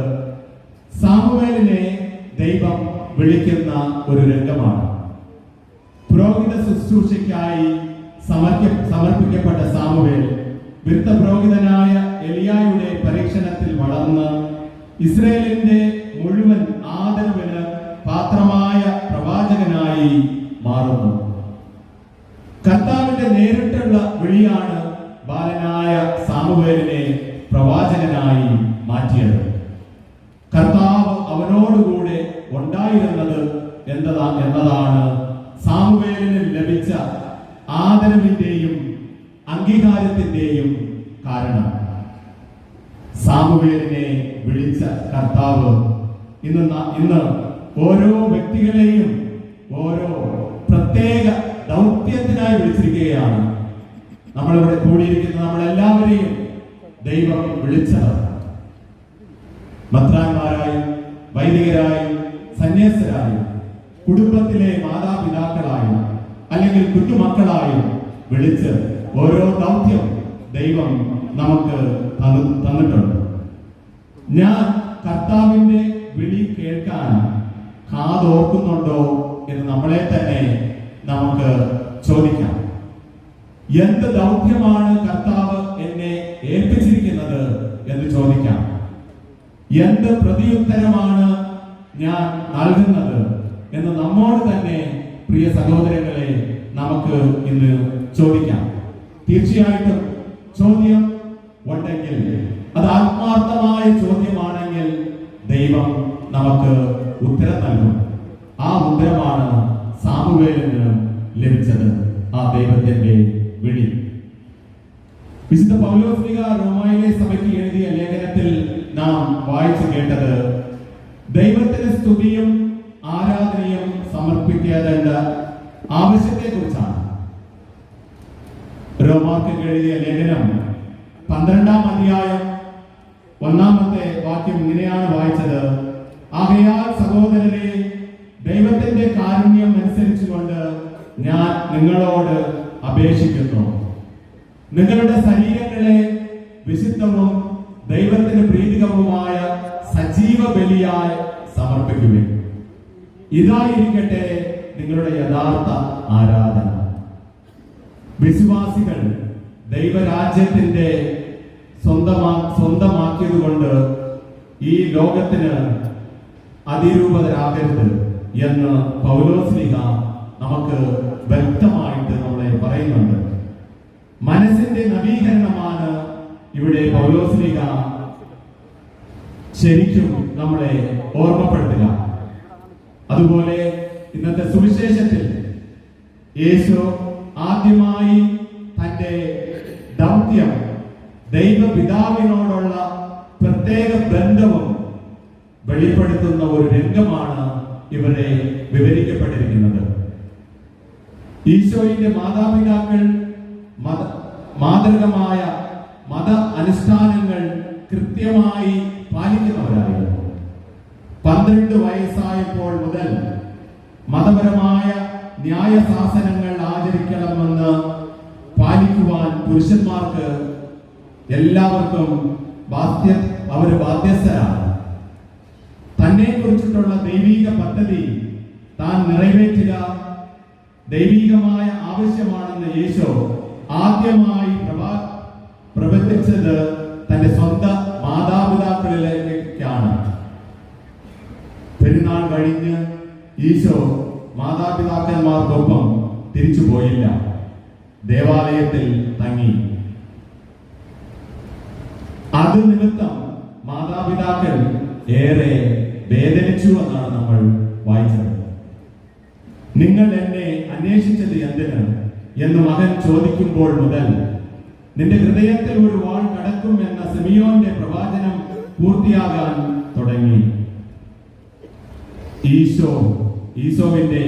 സാമുവേലിനെ ദൈവം വിളിക്കുന്ന ഒരു രംഗമാണ്. പുരോഹിത ശുശ്രൂഷയ്ക്കായി സമർപ്പിക്കപ്പെട്ട സാമുവേൽ വൃത്തപുരോഹിതനായ എലിയായുടെ പരീക്ഷണത്തിൽ വളർന്ന് ഇസ്രായേലിന്റെ മുഴുവൻ ആദരവിന് പാത്രമായ പ്രവാചകനായി മാറുന്നു. കർത്താവിന്റെ നേരിട്ടുള്ള വിളിയാണ് ബാലനായ സാമുവേലിനെ പ്രവാചകനായി മാറ്റിയത്. കർത്താവ് അവനോടുകൂടെ ഉണ്ടായിരുന്നത് എന്നതാണ് സാമുവേലിന് ലഭിച്ച ആദരവിന്റെയും അംഗീകാരത്തിന്റെയും കാരണം. സാമുവേലിനെ വിളിച്ച കർത്താവ് ഇന്ന് ഓരോ വ്യക്തികളെയും ഓരോ പ്രത്യേക ദൗത്യത്തിനായി വിളിച്ചിരിക്കുകയാണ്. നമ്മളിവിടെ കൂടിയിരിക്കുന്ന നമ്മളെല്ലാവരെയും ദൈവം വിളിച്ചത് മെത്രാന്മാരായും വൈദികരായും സന്യാസരായും കുടുംബത്തിലെ മാതാപിതാക്കളായും അല്ലെങ്കിൽ കുഞ്ഞുമക്കളായും വിളിച്ച് ഓരോ ദൗത്യം ദൈവം നമുക്ക് തന്നിട്ടുണ്ട്. ഞാൻ കർത്താവിന്റെ വിളി കേൾക്കാൻ കാതോർക്കുന്നുണ്ടോ എന്ന് നമ്മളെ തന്നെ നമുക്ക് ചോദിക്കാം. എന്ത് ദൗത്യമാണ് കർത്താവ് എന്നെ ഏൽപ്പിച്ചിരിക്കുന്നത് എന്ന് ചോദിക്കാം. എന്ത് പ്രതിയുത്തരമാണ് ഞാൻ നൽകുന്നത് എന്ന് നമ്മോട് തന്നെ പ്രിയ സഹോദരങ്ങളെ നമുക്ക് ഇന്ന് ചോദിക്കാം. തീർച്ചയായിട്ടും ചോദ്യം ഉണ്ടെങ്കിൽ, അത് ആത്മാർത്ഥമായ ചോദ്യമാണെങ്കിൽ ദൈവം നമുക്ക് ഉത്തരം നൽകും. ആ ഉത്തരമാണ് സാമുവേലിന് ലഭിച്ചത്, ആ ദൈവത്തിന്റെ വിളി. വിശുദ്ധ പൗലോസ്ലീഹ റോമായിലെ സഭയ്ക്ക് എഴുതിയ ലേഖനത്തിൽ നാം വായിച്ചു കേട്ടത് ദൈവത്തിന് സ്തുതിയും ആരാധനയും സമർപ്പിക്കേണ്ട ആവശ്യത്തെ കുറിച്ചാണ്. റോമാർക്ക് എഴുതിയ ലേഖനം 12-ാം അധ്യായം 1-ാമത്തെ വാക്യം ഇങ്ങനെയാണ് വായിച്ചത്: ആകയാൽ സഹോദരരെ, ദൈവത്തിന്റെ കാരുണ്യം അനുസരിച്ചുകൊണ്ട് ഞാൻ നിങ്ങളോട് അപേക്ഷിക്കുന്നു, നിങ്ങളുടെ ശരീരങ്ങളെ വിശുദ്ധവും ദൈവത്തിന് പ്രീതികരവുമായ സജീവ ബലിയായി സമർപ്പിക്കുവിൻ. ഇതായിരിക്കട്ടെ നിങ്ങളുടെ യഥാർത്ഥ ആരാധന. വിശ്വാസികൾ ദൈവരാജ്യത്തിന്റെ സ്വന്തമാക്കിയതുകൊണ്ട് ഈ ലോകത്തിന് അതിരൂപതരാകരുത് എന്ന് പൗലോസ്ലീഹ നമുക്ക് വ്യക്തമായിട്ട് നമ്മളെ പറയുന്നുണ്ട്. മനസ്സിന്റെ നവീകരണമാണ് ഇവിടെ പൗലോസ്ലീഹ ശരിക്കും നമ്മളെ ഓർമ്മപ്പെടുത്തുക. അതുപോലെ ഇന്നത്തെ സുവിശേഷത്തിൽ യേശു ആദ്യമായി തന്റെ ദൗത്യം, ദൈവപിതാവിനോടുള്ള പ്രത്യേക ബന്ധവും വെളിപ്പെടുത്തുന്ന ഒരു രംഗമാണ് ഇവിടെ വിവരിക്കപ്പെട്ടിരിക്കുന്നത്. ഈശോയുടെ മാതാപിതാക്കൾ മാതൃകമായ മത അനുഷ്ഠാനങ്ങൾ കൃത്യമായി പാലിക്കുന്നവരായിരുന്നു. 12 വയസ്സായപ്പോൾ മുതൽ മതപരമായ ന്യായശാസനങ്ങൾ ആചരിക്കണമെന്ന് പാലിക്കുവാൻ പുരുഷന്മാർക്ക് എല്ലാവർക്കും ബാധ്യസ്ഥരാണ്. തന്നെ കുറിച്ചിട്ടുള്ള ദൈവിക പദ്ധതി താൻ നിറവേറ്റുക ദൈവികമായ ആവശ്യമാണെന്ന് യേശു ആദ്യമായി പ്രബന്ധിച്ചത് തന്റെ സ്വന്തം മാതാപിതാക്കളിലേക്കാണ്. പെരുന്നാൾ കഴിഞ്ഞ് ഈശോ മാതാപിതാക്കന്മാർക്കൊപ്പം തിരിച്ചു പോയില്ല, ദേവാലയത്തിൽ തങ്ങി. അത് നിമിത്തം മാതാപിതാക്കൾ ഏറെ വേദനിച്ചു എന്നാണ് നമ്മൾ വായിച്ചത്. നിങ്ങൾ എന്നെ അന്വേഷിച്ചത് എന്തിന് എന്ന് മകൻ ചോദിക്കുമ്പോൾ മുതൽ നിന്റെ ഹൃദയത്തിൽ ഒരു വാൾ കടക്കും എന്ന സിമിയോന്റെ പ്രവാചനം പൂർത്തിയാകാൻ തുടങ്ങി. ഈശോവിന്റെ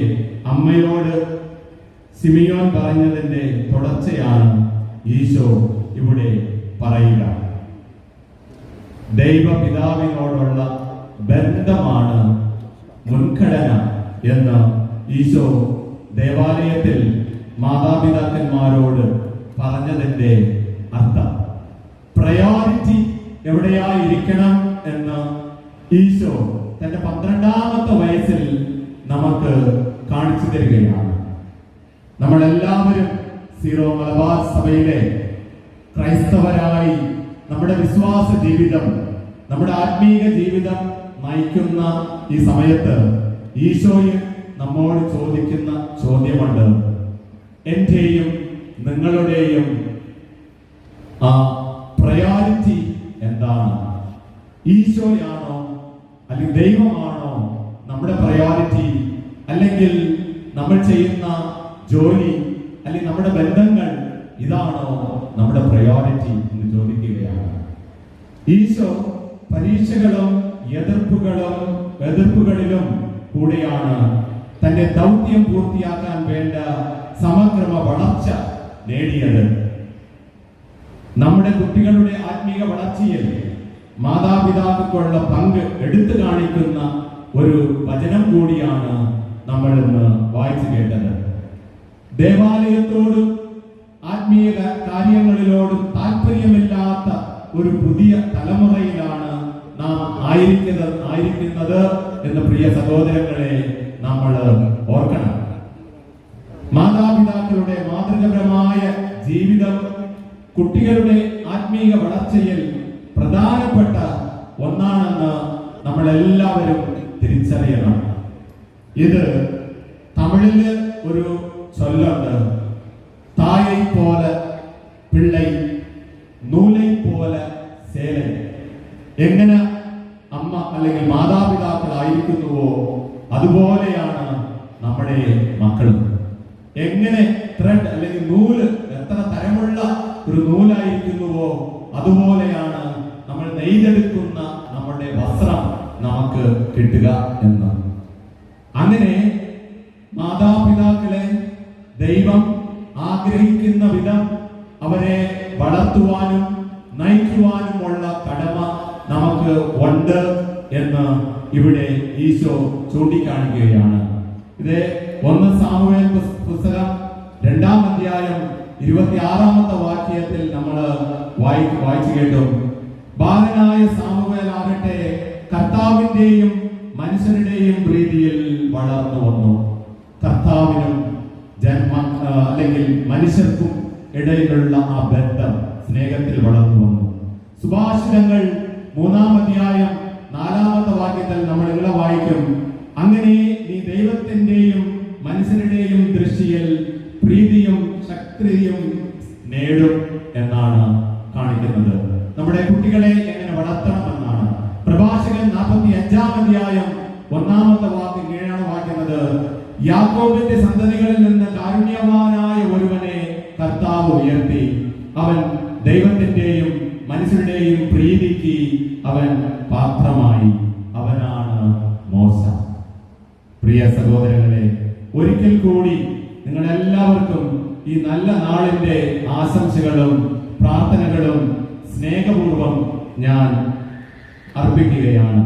അമ്മയോട് സിമിയോൻ പറഞ്ഞതിന്റെ തുടർച്ചയാണ് ഈശോ ഇവിടെ പറയുക. ദൈവപിതാവിനോടുള്ള ബന്ധമാണ് മുൻഗണന എന്ന് ഈശോ ദേവാലയത്തിൽ മാതാപിതാക്കന്മാരോട് പറഞ്ഞതിന്റെ അർത്ഥം. പ്രയോറിറ്റി എവിടെയായിരിക്കണം എന്ന് ഈശോ തന്റെ 12-ാമത്തെ വയസ്സിൽ നമുക്ക് കാണിച്ചു തരികയാണ്. നമ്മളെല്ലാവരും സീറോ മലബാർ സഭയിലെ ക്രൈസ്തവരായി നമ്മുടെ വിശ്വാസ ജീവിതം, നമ്മുടെ ആത്മീക ജീവിതം നയിക്കുന്ന ഈ സമയത്ത് ഈശോയും നമ്മോട് ചോദിക്കുന്ന ചോദ്യമുണ്ട്: എന്റെയും നിങ്ങളുടെയും പ്രയോറിറ്റി എന്താണ്? ഈശോയാണോ അല്ലെങ്കിൽ ദൈവമാണോ നമ്മുടെ പ്രയോറിറ്റി? അല്ലെങ്കിൽ നമ്മൾ ചെയ്യുന്ന ജോലി അല്ലെങ്കിൽ നമ്മുടെ ബന്ധങ്ങൾ ഇതാണോ നമ്മുടെ പ്രയോറിറ്റി എന്ന് ചോദിക്കുകയാണ്. ഈശോ പരീക്ഷകളും എതിർപ്പുകളിലും കൂടെയാണ് തന്റെ ദൗത്യം പൂർത്തിയാക്കാൻ വേണ്ട സമഗ്രമ വളർച്ച നേടിയത്. നമ്മുടെ കുട്ടികളുടെ ആത്മീക വളർച്ചയിൽ മാതാപിതാക്കൾക്കുള്ള പങ്ക് എടുത്തു കാണിക്കുന്ന ഒരു വചനം കൂടിയാണ് നമ്മൾ ഇന്ന് വായിച്ചു കേട്ടത്. ദേവാലയത്തോടും ആത്മീയ കാര്യങ്ങളിലോടും താല്പര്യമില്ലാത്ത ഒരു പുതിയ തലമുറയിലാണ് നാം ആയിരിക്കുന്നത് എന്ന് പ്രിയ സഹോദരങ്ങളെ നമ്മൾ ഓർക്കണം. മാതാപിതാക്കളുടെ മാതൃകപരമായ ജീവിതം കുട്ടികളുടെ ആത്മീക വളർച്ചയിൽ പ്രധാനപ്പെട്ട ഒന്നാണെന്ന് നമ്മളെല്ലാവരും തിരിച്ചറിയണം. ഇത് തമിഴില് ഒരു ചൊല്ലുണ്ട്: താயை പോല പിള്ളை, നൂலை പോല സേലൻ. എങ്ങനെ അമ്മ അല്ലെങ്കിൽ മാതാപിതാക്കളായിരിക്കുന്നുവോ അതുപോലെയാണ് നമ്മുടെ മക്കളും. എങ്ങനെ ത്രെഡ് അല്ലെങ്കിൽ നൂല് എത്ര തരമുള്ള ഒരു നൂലായിരിക്കുന്നുവോ അതുപോലെയാണ് നമ്മൾ നെയ്തെടുക്കുന്ന നമ്മുടെ വസ്ത്രം നമുക്ക് കിട്ടുക എന്ന്. അങ്ങനെ മാതാപിതാക്കളെ ദൈവം ആഗ്രഹിക്കുന്ന വിധം അവരെ വളർത്തുവാനും നയിക്കുവാനുമുള്ള കടമ നമുക്ക് ഉണ്ട് എന്ന് ഇവിടെ ഈശോ ചൂണ്ടിക്കാണിക്കുകയാണ്. ഇത് 1 സാമുവേൽ പുസ്തകം 2-ാം അധ്യായം 26-ാമത്തെ വാക്യത്തിൽ നമ്മൾ വായിച്ചു കേട്ടു. ബാലനായ സാമുവേൽ ആകട്ടെ കർത്താവിന്റെയും മനുഷ്യരുടെയും പ്രീതിയിൽ വളർന്നു വന്നു. കർത്താവിനും അല്ലെങ്കിൽ മനുഷ്യർക്കും ഇടയിലുള്ള ആ ബന്ധം സ്നേഹത്തിൽ വളർന്നു വന്നു. സുഭാഷിതങ്ങൾ 3-ാം അധ്യായം 4-ാമത്തെ വാക്യത്തിൽ നമ്മൾ ഇങ്ങനെ വായിക്കും, അങ്ങനെ നീ ദൈവത്തിന്റെയും മനുഷ്യരുടെയും ദൃഷ്ടിയിൽ പ്രീതിയും ശക്തിയും നേടും എന്നാണ് കാണിക്കുന്നത്. നമ്മുടെ കുട്ടികളെ എങ്ങനെ വളർത്തണമെന്നാണ്. പ്രഭാഷകൻ 45-ാം അധ്യായം 1-ാമത്തെ വാക്യം കീഴാണ് വായിക്കുന്നത്, യാക്കോബിന്റെ സന്തതികളിൽ നിന്ന് കാരുണ്യവാനായ ഒരുവനെ കർത്താവ് ഉയർത്തി, അവൻ ദൈവത്തിന്റെയും മനുഷ്യരുടെയും പ്രീതിക്ക് അവൻ പാത്രമായി, അവനാണ് മോശ. പ്രിയ സഹോദരങ്ങളെ, ഒരിക്കൽ കൂടി നിങ്ങളെല്ലാവർക്കും ഈ നല്ല നാളിന്റെ ആശംസകളും പ്രാർത്ഥനകളും സ്നേഹപൂർവം ഞാൻ അർപ്പിക്കുകയാണ്.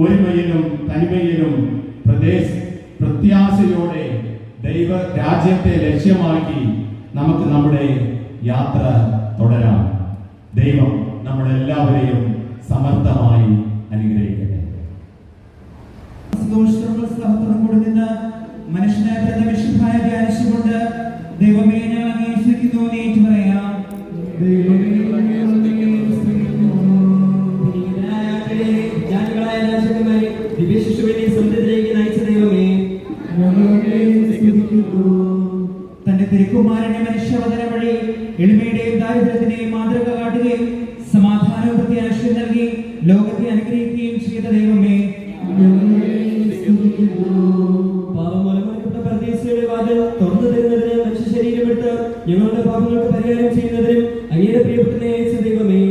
ഒരുമയിലും തനിമയിലും പ്രത്യാശയോടെ ദൈവ രാജ്യത്തെ ലക്ഷ്യമാക്കി നമുക്ക് നമ്മുടെ യാത്ര തുടരാം. ദൈവം നമ്മളെല്ലാവരെയും സമർത്ഥമായി അനുഗ്രഹിക്കട്ടെ. മനുഷ്യനായ പിറന്ന വിശുദ്ധായ ധ്യാനിച്ചുകൊണ്ട് ദൈവമേ ഞാൻ അങ്ങേ സ്തുതിക്കുന്നു എന്ന് ഏറ്റുപറയാം. തന്റെ തിരുക്കുമാരന്റെ മനുഷ്യവതന വഴി എളിമയുടെയും ദാരിദ്ര്യത്തിന്റെയും മാതൃക കാട്ടുകയും സമാധാനവും പ്രത്യാശയും നൽകി ലോകത്തെ അനുഗ്രഹിക്കുകയും ചെയ്ത ദൈവമേ, തുറന്നു തരുന്നതിന് മനുഷ്യ ശരീരമെടുത്ത് ഞങ്ങളുടെ പാപങ്ങൾക്ക് പരിഹാരം ചെയ്യുന്നതിനും അങ്ങയുടെ പ്രിയപ്പെട്ടനെ അയച്ച ദൈവമേ,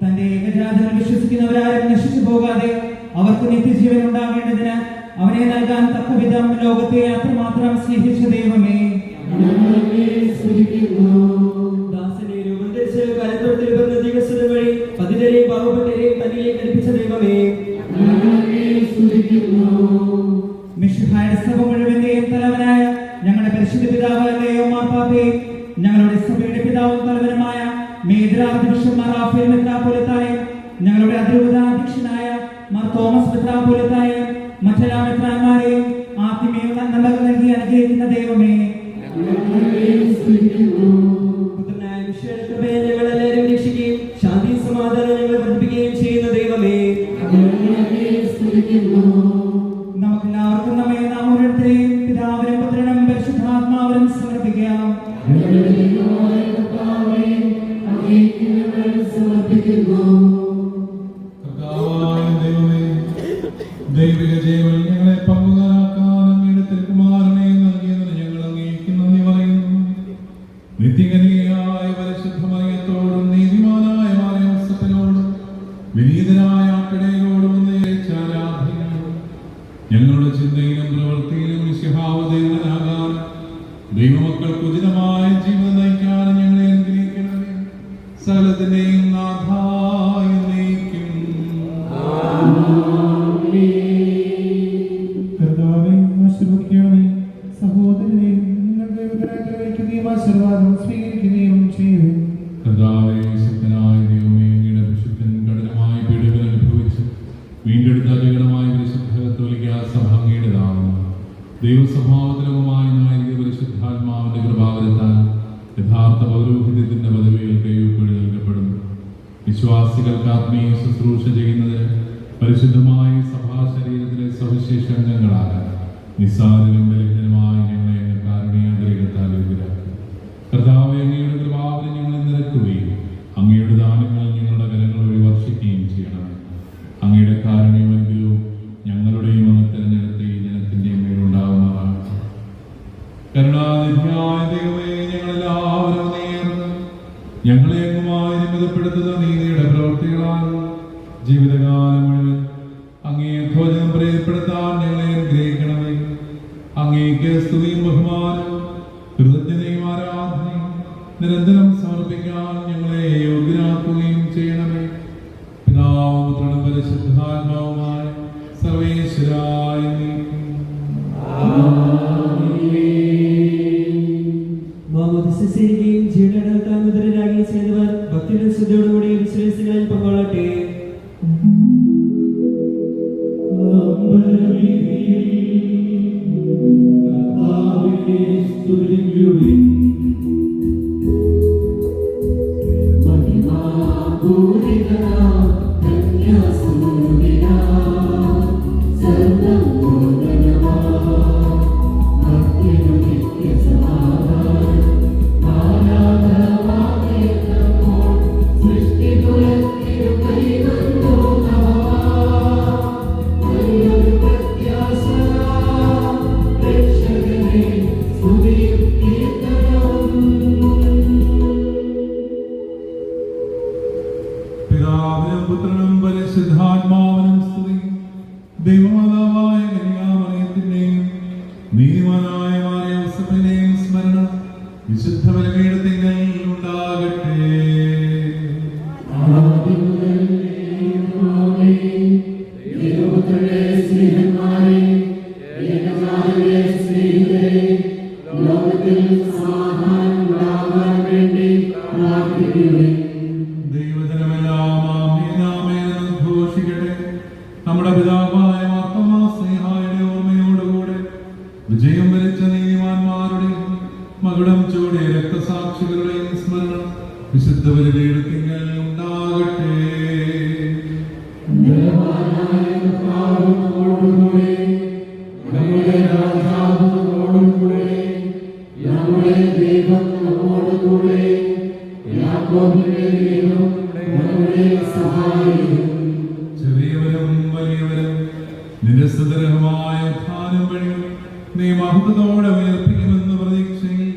തന്റെ ഏകജാതനെ വിശ്വസിക്കുന്നവരാരും നശിച്ചു പോകാതെ അവർക്ക് നിത്യജീവൻ ഉണ്ടാകേണ്ടതിന് അവനെ നൽകാൻ തക്കവിധം ലോകത്തെ അത്രമാത്രം സ്നേഹിച്ച ദൈവമേ, ദാസനെ രൂപം ധരിച്ച് കലത്തോടത്തിൽ പറഞ്ഞ ദിവസം വഴി പതിരെയും പാവപ്പെട്ടരെയും തന്നിലേക്ക് കൽപ്പിച്ച ദൈവമേ, മിശിഹായുടെ സഭ മുഴുവന്റെയും തലവനായ ഞങ്ങളുടെ പരിശുദ്ധ പിതാവായ മാർപ്പാപ്പയും ഞങ്ങളുടെ സഭയുടെ പിതാവും തലവനുമായ മേജറാധ്യക്ഷന്മാർ റാഫേൽ മെത്രാപ്പോലീത്തായും ഞങ്ങളുടെ അതിരൂപതാധ്യക്ഷനായ മാർ തോമസ് മെത്രാപ്പോലീത്തായും മറ്റെല്ലാ മെത്രാന്മാരെയും ആത്മീയ നന്മകൾ നൽകി അനുഗ്രഹിക്കുന്ന ദൈവമേ, പുത്രനായ ഈശോയുടെ കൃപയെ ഞങ്ങളെല്ലാവരും രക്ഷിക്കുകയും ശാന്തി സമാധാനം ഞങ്ങൾ വർദ്ധിപ്പിക്കുകയും ചെയ്യുന്ന ദൈവമേ, നമുക്കെല്ലാവർക്കും നമ്മെ നാം ഓരോരുത്തരെയും പിതാവിനും പുത്രനും പരിശുദ്ധാത്മാവിനും സമർപ്പിക്കാം. ദൈവിക ജീവൻ ഞങ്ങളെ പങ്കുകാരാക്കാൻ അങ്ങയുടെ തിരുക്കുമാരനെ നൽകിയതിന് ഞങ്ങൾ അങ്ങേക്ക് നന്ദി പറയുന്നു. നിത്യകനിയായ പരിശുദ്ധ മറിയത്തോടും നീതിമാനായ യോസേഫിനോടും വിനീതനായ ആട്ടിടയരോടും ആരാധിക്കുന്നു. ഞങ്ങളുടെ ചിന്തയിലും പ്രവൃത്തിയിലും മിശിഹാവതീർണനാകാൻ ദൈവമക്കൾക്ക് ഉചിതമായ ജീവിതം നയിക്കാനും ഞങ്ങളെ അനുഗ്രഹിക്കണമേ. സകലത്തിന്റെയും നാഥായ നയിക്കും. കർത്താവേ, ആശീർവദിക്കണമേ. സഹോദരനെ നിങ്ങളുടെ വിവരങ്ങളിലേക്കുകയും ആശീർവാദം സ്വീകരിക്കുകയും ചെയ്യും. കർത്താവേ, ശക്തനായ ദൈവമേ, അങ്ങയുടെ വിശുദ്ധൻ കഠിനമായ പീഡകൾ അനുഭവിച്ച് വീണ്ടെടുത്ത ജഗതമായ പരിശുദ്ധ കത്തോലിക്ക സഭ അങ്ങയുടേതാകുന്നു. ദൈവസ്വഭാവത്തിലുമായ നായക പരിശുദ്ധാത്മാവിന്റെ കൃപാവരത്താൽ യഥാർത്ഥ പൗരോഹിത്യത്തിന്റെ പദവികൾ കൈവെപ്പുകൾ നൽകപ്പെടുന്നു. വിശ്വാസികൾക്ക് ആത്മീയ ശുശ്രൂഷ ചെയ്യുന്നതിന് പരിശുദ്ധമായ സഭാ ശരീരത്തിലെ സവിശേഷ അംഗങ്ങളാകാൻ നിസ്സാരനും ബലഹീനമായ ഞങ്ങളെ അങ്ങ് കാരുണ്യാന്തരികത്താൽ യോഗ്യരാക്കി. കർത്താവേ, അങ്ങയുടെ കൃപാവരം ഞങ്ങളെ നിരക്കുകയും അങ്ങയുടെ ദാനങ്ങൾ ഞങ്ങളുടെ കരങ്ങൾ വഴി വർഷിക്കുകയും ചെയ്യണമേ. അങ്ങയുടെ കാരുണ്യമെങ്കിലും ഞങ്ങളുടെയും അങ്ങ് തിരഞ്ഞെടുത്ത ഈ ജനത്തിന്റെ മേലുണ്ടാകുന്നതാണ്. കരുണാനിധിയായ ദൈവമേ, ഞങ്ങളെല്ലാവരും നേർന്ന് ഞങ്ങളെ എങ്ങുമായി നിമിതപ്പെടുത്തുന്ന നീതിയുടെ പ്രവൃത്തികളാൽ ജീവിതകാലം മുഴുവൻ അങ്ങേ ഭോജനം പ്രേരിപ്പെടുത്താൻ ഞങ്ങളെ അനുഗ്രഹിക്കണമേ. അങ്ങേക്ക് സ്തുതിയും ബഹുമാനവും വിജയം വരിച്ച നീതിമാന്മാരുടെയും മകുടം ചൂടിയ രക്തസാക്ഷികളുടെയും സ്മരണം വിശുദ്ധ ബലിപീഠത്തിങ്കൽ ഉണ്ടാകട്ടെ. ചെറിയവരും വലിയവരും നിരസ്തരഹമായ ഉത്ഥാനം വഴി നീ മഹത്വത്തോടെ ഉയർപ്പിക്കുമെന്ന് പ്രതീക്ഷയിൽ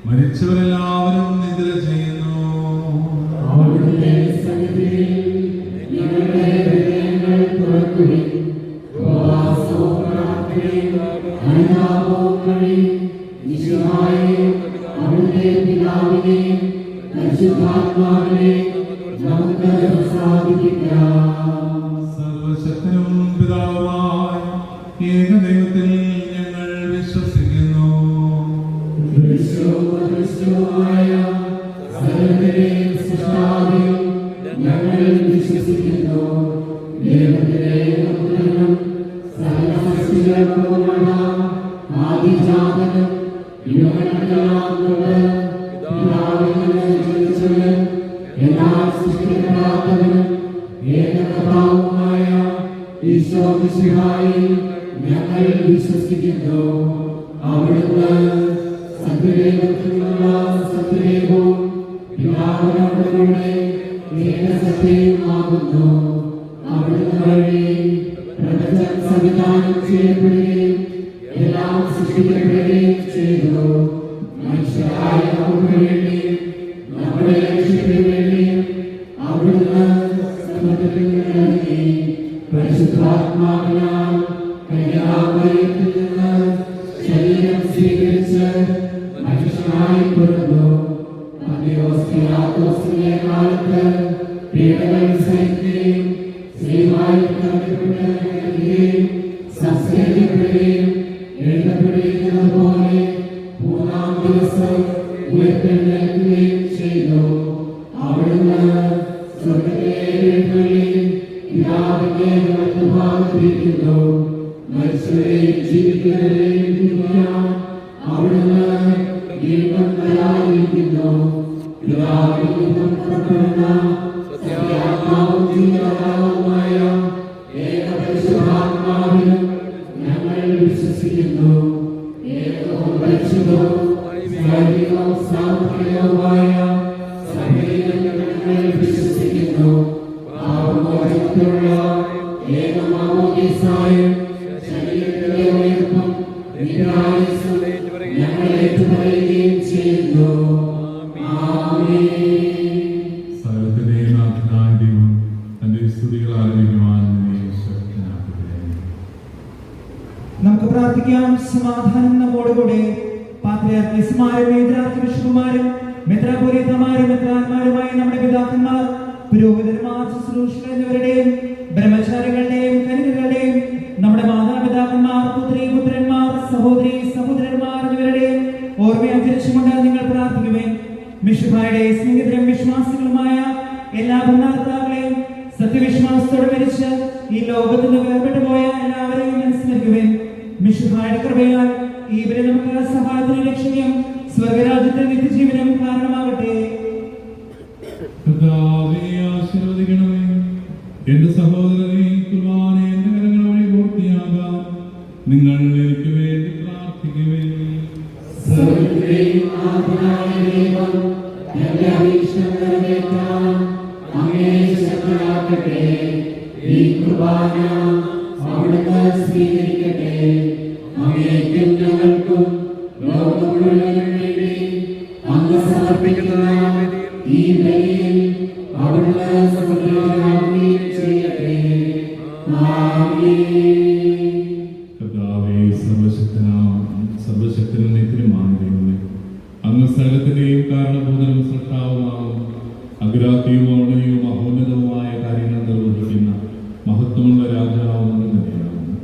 മരിച്ചവരെല്ലാവരും നിദ്ര ചെയ്യുന്നു. സർവശക്തനും പിതാവുമായ ഏകദൈവത്തിൽ ഞങ്ങൾ വിശ്വസിക്കുന്നു. ഞങ്ങൾ വിശ്വസിക്കുന്നു. അവിടുന്ന് സത്യദൈവത്തിനുള്ള സത്യദൈവവും പിതാവിനോടുകൂടെ ഏകസത്യവുമാകുന്നു. അവിടുന്ന് വഴി പ്രപഞ്ചം സംവിധാനം ചെയ്യപ്പെടുകയും എല്ലാം സൃഷ്ടിക്കപ്പെടുകയും ചെയ്തു. മനുഷ്യരായ നമുക്ക് വേണ്ടിയും നമ്മുടെ രക്ഷയ്ക്ക് വേണ്ടിയും അവിടുന്ന് പരിശുദ്ധാത്മാവിനാൽ കന്യാമറിയത്തിൽ നിന്ന് ശരീരം സ്വീകരിച്ച് മനുഷ്യനായി പിറന്നു. പന്തിയോസ് കാലത്ത് പീഡകൾ സഹിക്കുകയും ശ്രീവായി കടക്കപ്പെടുകയും സംസ്കരിക്കപ്പെടുകയും എഴുതപ്പെട്ടിരിക്കുന്നത് പോലെ മൂന്നാം ദിവസം ഉയർത്തെഴുന്നേൽക്കുകയും ചെയ്തു. അവിടുന്ന് സ്വർഗ്ഗത്തിലെ എഴുന്നള്ളി പിതാവിന്റെ വലത്തുഭാഗത്തിരിക്കുന്നു. മരിച്ചവരെയും ജീവിക്കുന്നവരെയും വിധിക്കാൻ അവിടുന്ന് വീണ്ടും വരാനിരിക്കുന്നു. പിതാവിൽ നിന്നും പുറപ്പെടുന്ന സത്യാത്മാവും ജീവദാതാവുമായ ഏകപരിശുദ്ധാത്മാവിലും ഞങ്ങൾ വിശ്വസിക്കുന്നു. ഏകവും പരിശുദ്ധവും സൈനികവും സാമൂഹികവുമായ സഭയിൽ ഞങ്ങൾ വിശ്വസിക്കുന്നു. പാപമോചനത്തിനുള്ള ഏകമാമോദീസായും ശരീരത്തിലെ ഉയർപ്പും നിരായുസ്സും ഞങ്ങൾ ഏറ്റുപറയുകയും ചെയ്യുന്നു. സകലത്തിന്റെയും നാഥനായ ദൈവം തന്റെ സ്തുതികൾ ആലപിക്കുവാൻ നമ്മെ ശക്തനാക്കട്ടെ. നമുക്ക് പ്രാർത്ഥിക്കാം. സമാധാനം നമ്മോടുകൂടെ. പാത്രിയാർക്കീസുമാരും മേജരാർക്കിബിഷപ്പുമാരും മെത്രാപ്പൊലീത്തമാരും മെത്രാന്മാരുമായ നമ്മുടെ പിതാക്കന്മാർ, പുരോഹിതന്മാർ, ശുശ്രൂഷകർ എന്നിവരുടെയും ബ്രഹ്മചാരികളുടെയും കന്യകകളുടെയും നമ്മുടെ മാതാപിതാക്കന്മാർ, പുത്രി പുത്രന്മാർ, സഹോദരി സഹോദരന്മാർ എന്നിവരുടെയും ഓർമ്മയാചരിച്ചുകൊണ്ട് നിങ്ങൾ പ്രാർത്ഥിക്കുമേ. മിശുഹായുടെ സ്നേഹിതരും വിശ്വാസികളുമായ എല്ലാ ഭരണകർത്താക്കളെയും സത്യവിശ്വാസത്തോടെ മരിച്ച് ഈ ലോകത്ത് നിന്ന് വേർപെട്ടു പോയ എല്ലാവരെയും അനുസ്മരിക്കുമേ. മിശുഹായുടെ കൃപയാൽ ഇവരെ നമുക്ക് സഹായത്തിന് രക്ഷയും സ്വർഗരാജ്യത്തെ നിത്യജീവനും കാരണമാകട്ടെ. ആശീർവദിക്കണമേ. എന്റെ സഹോദരനെ കുർബാന എന്റെ കരങ്ങൾ വഴി പൂർത്തിയാകാം. നിങ്ങൾ എനിക്ക് വേണ്ടി പ്രാർത്ഥിക്കുമേ. ഈ കുർബാന അവിടുന്ന് സ്വീകരിക്കട്ടെ. അങ്ങേക്കും ഞങ്ങൾക്കും ലോകം മുഴുവനും വേണ്ടി അങ്ങ് സമർപ്പിക്കുന്ന ഈ ബലിയിൽ അവിടുന്ന് സംപ്രീതനാവുകയും ചെയ്യട്ടെ. കർത്താവേ, സർവശക്തനും നിത്യനുമായ ദൈവമേ, അങ്ങ് സകലത്തിന്റെയും കാരണഭൂതനും സൃഷ്ടാവുമാകും. അഗ്രാഹ്യവും ഔന്നത്യവും മഹോന്നതവുമായ കാര്യങ്ങൾ നിർവഹിക്കുന്ന മഹത്വമുള്ള രാജാവും തന്നെയാകുന്നു.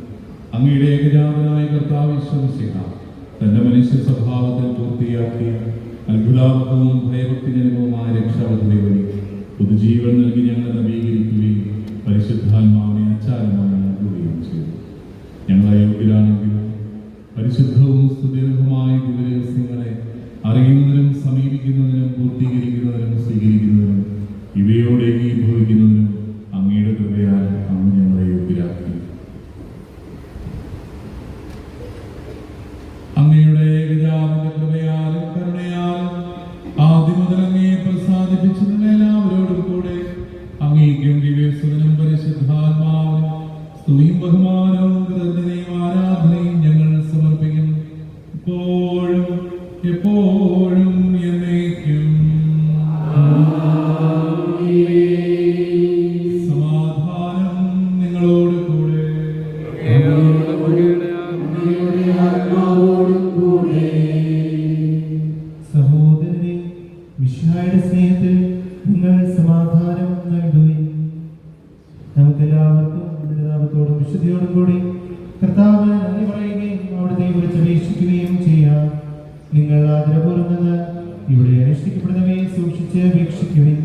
അങ്ങയുടെ ഏകജാതനായ കർത്താവ് ഈശോമിശിഹ തന്റെ മനുഷ്യ സ്വഭാവത്തിൽ പൂർത്തിയാക്കിയ അത്ഭുതാത്മകവും ഭയഭക്തിജനകവുമായ രക്ഷാപദ്ധതി വഴി പുതുജീവൻ നൽകി ഞങ്ങളെ നവീകരിക്കുകയും പരിശുദ്ധാത്മാവിനെ അച്ചാരമായി നൽകുകയും ചെയ്തു. ഞങ്ങൾ അയോഗ്യരാണെങ്കിലും പരിശുദ്ധവും സുദീർഘമായ ദിവസങ്ങളെ അറിയുന്നതിനും സമീപിക്കുന്നതിനും പൂർത്തീകരിക്കുന്നതിനും സ്വീകരിക്കുന്നതിനും ഇവയോട് ഏകീഭവിക്കുന്നതിനും അങ്ങയുടെ കൃപയാൽ അങ്ങ് ഞങ്ങളെ യോഗ്യരാക്കി. അങ്ങയുടെ ഏകജാതന്റെ കൃപയാലും കരുണയാലും ആദ്യം മുതൽ അങ്ങയെ പ്രസാദിപ്പിച്ചതിന് എല്ലാവരോടും കൂടെ അങ്ങേക്കും ദിവ്യസുതനും പരിശുദ്ധാത്മാവിനും സ്തുതിയും ബഹുമാനവും കൃതജ്ഞതയും ആരാധനയും ഞങ്ങൾ സമർപ്പിക്കും, ഇപ്പോഴും എപ്പോഴും എന്നേക്കും. സമാധാനം നിങ്ങളോട് കൂടെ. സഹോദരനെ, മിശിഹായുടെ സ്നേഹത്തിൽ നിങ്ങൾ സമാധാനം നൽകുവിൻ. നമുക്കെല്ലാവർക്കും ോടും വിശുദ്ധിയോടും കൂടി കർത്താവ് നന്ദി പറയുകയും അവിടുത്തെ വിളിച്ചപേക്ഷിക്കുകയും ചെയ്യാം. നിങ്ങൾ ആദരപൂർവ്വം നിന്ന് ഇവിടെ അനുഷ്ഠിക്കപ്പെടുന്നവയെ സൂക്ഷിച്ച് വീക്ഷിക്കുവിൻ.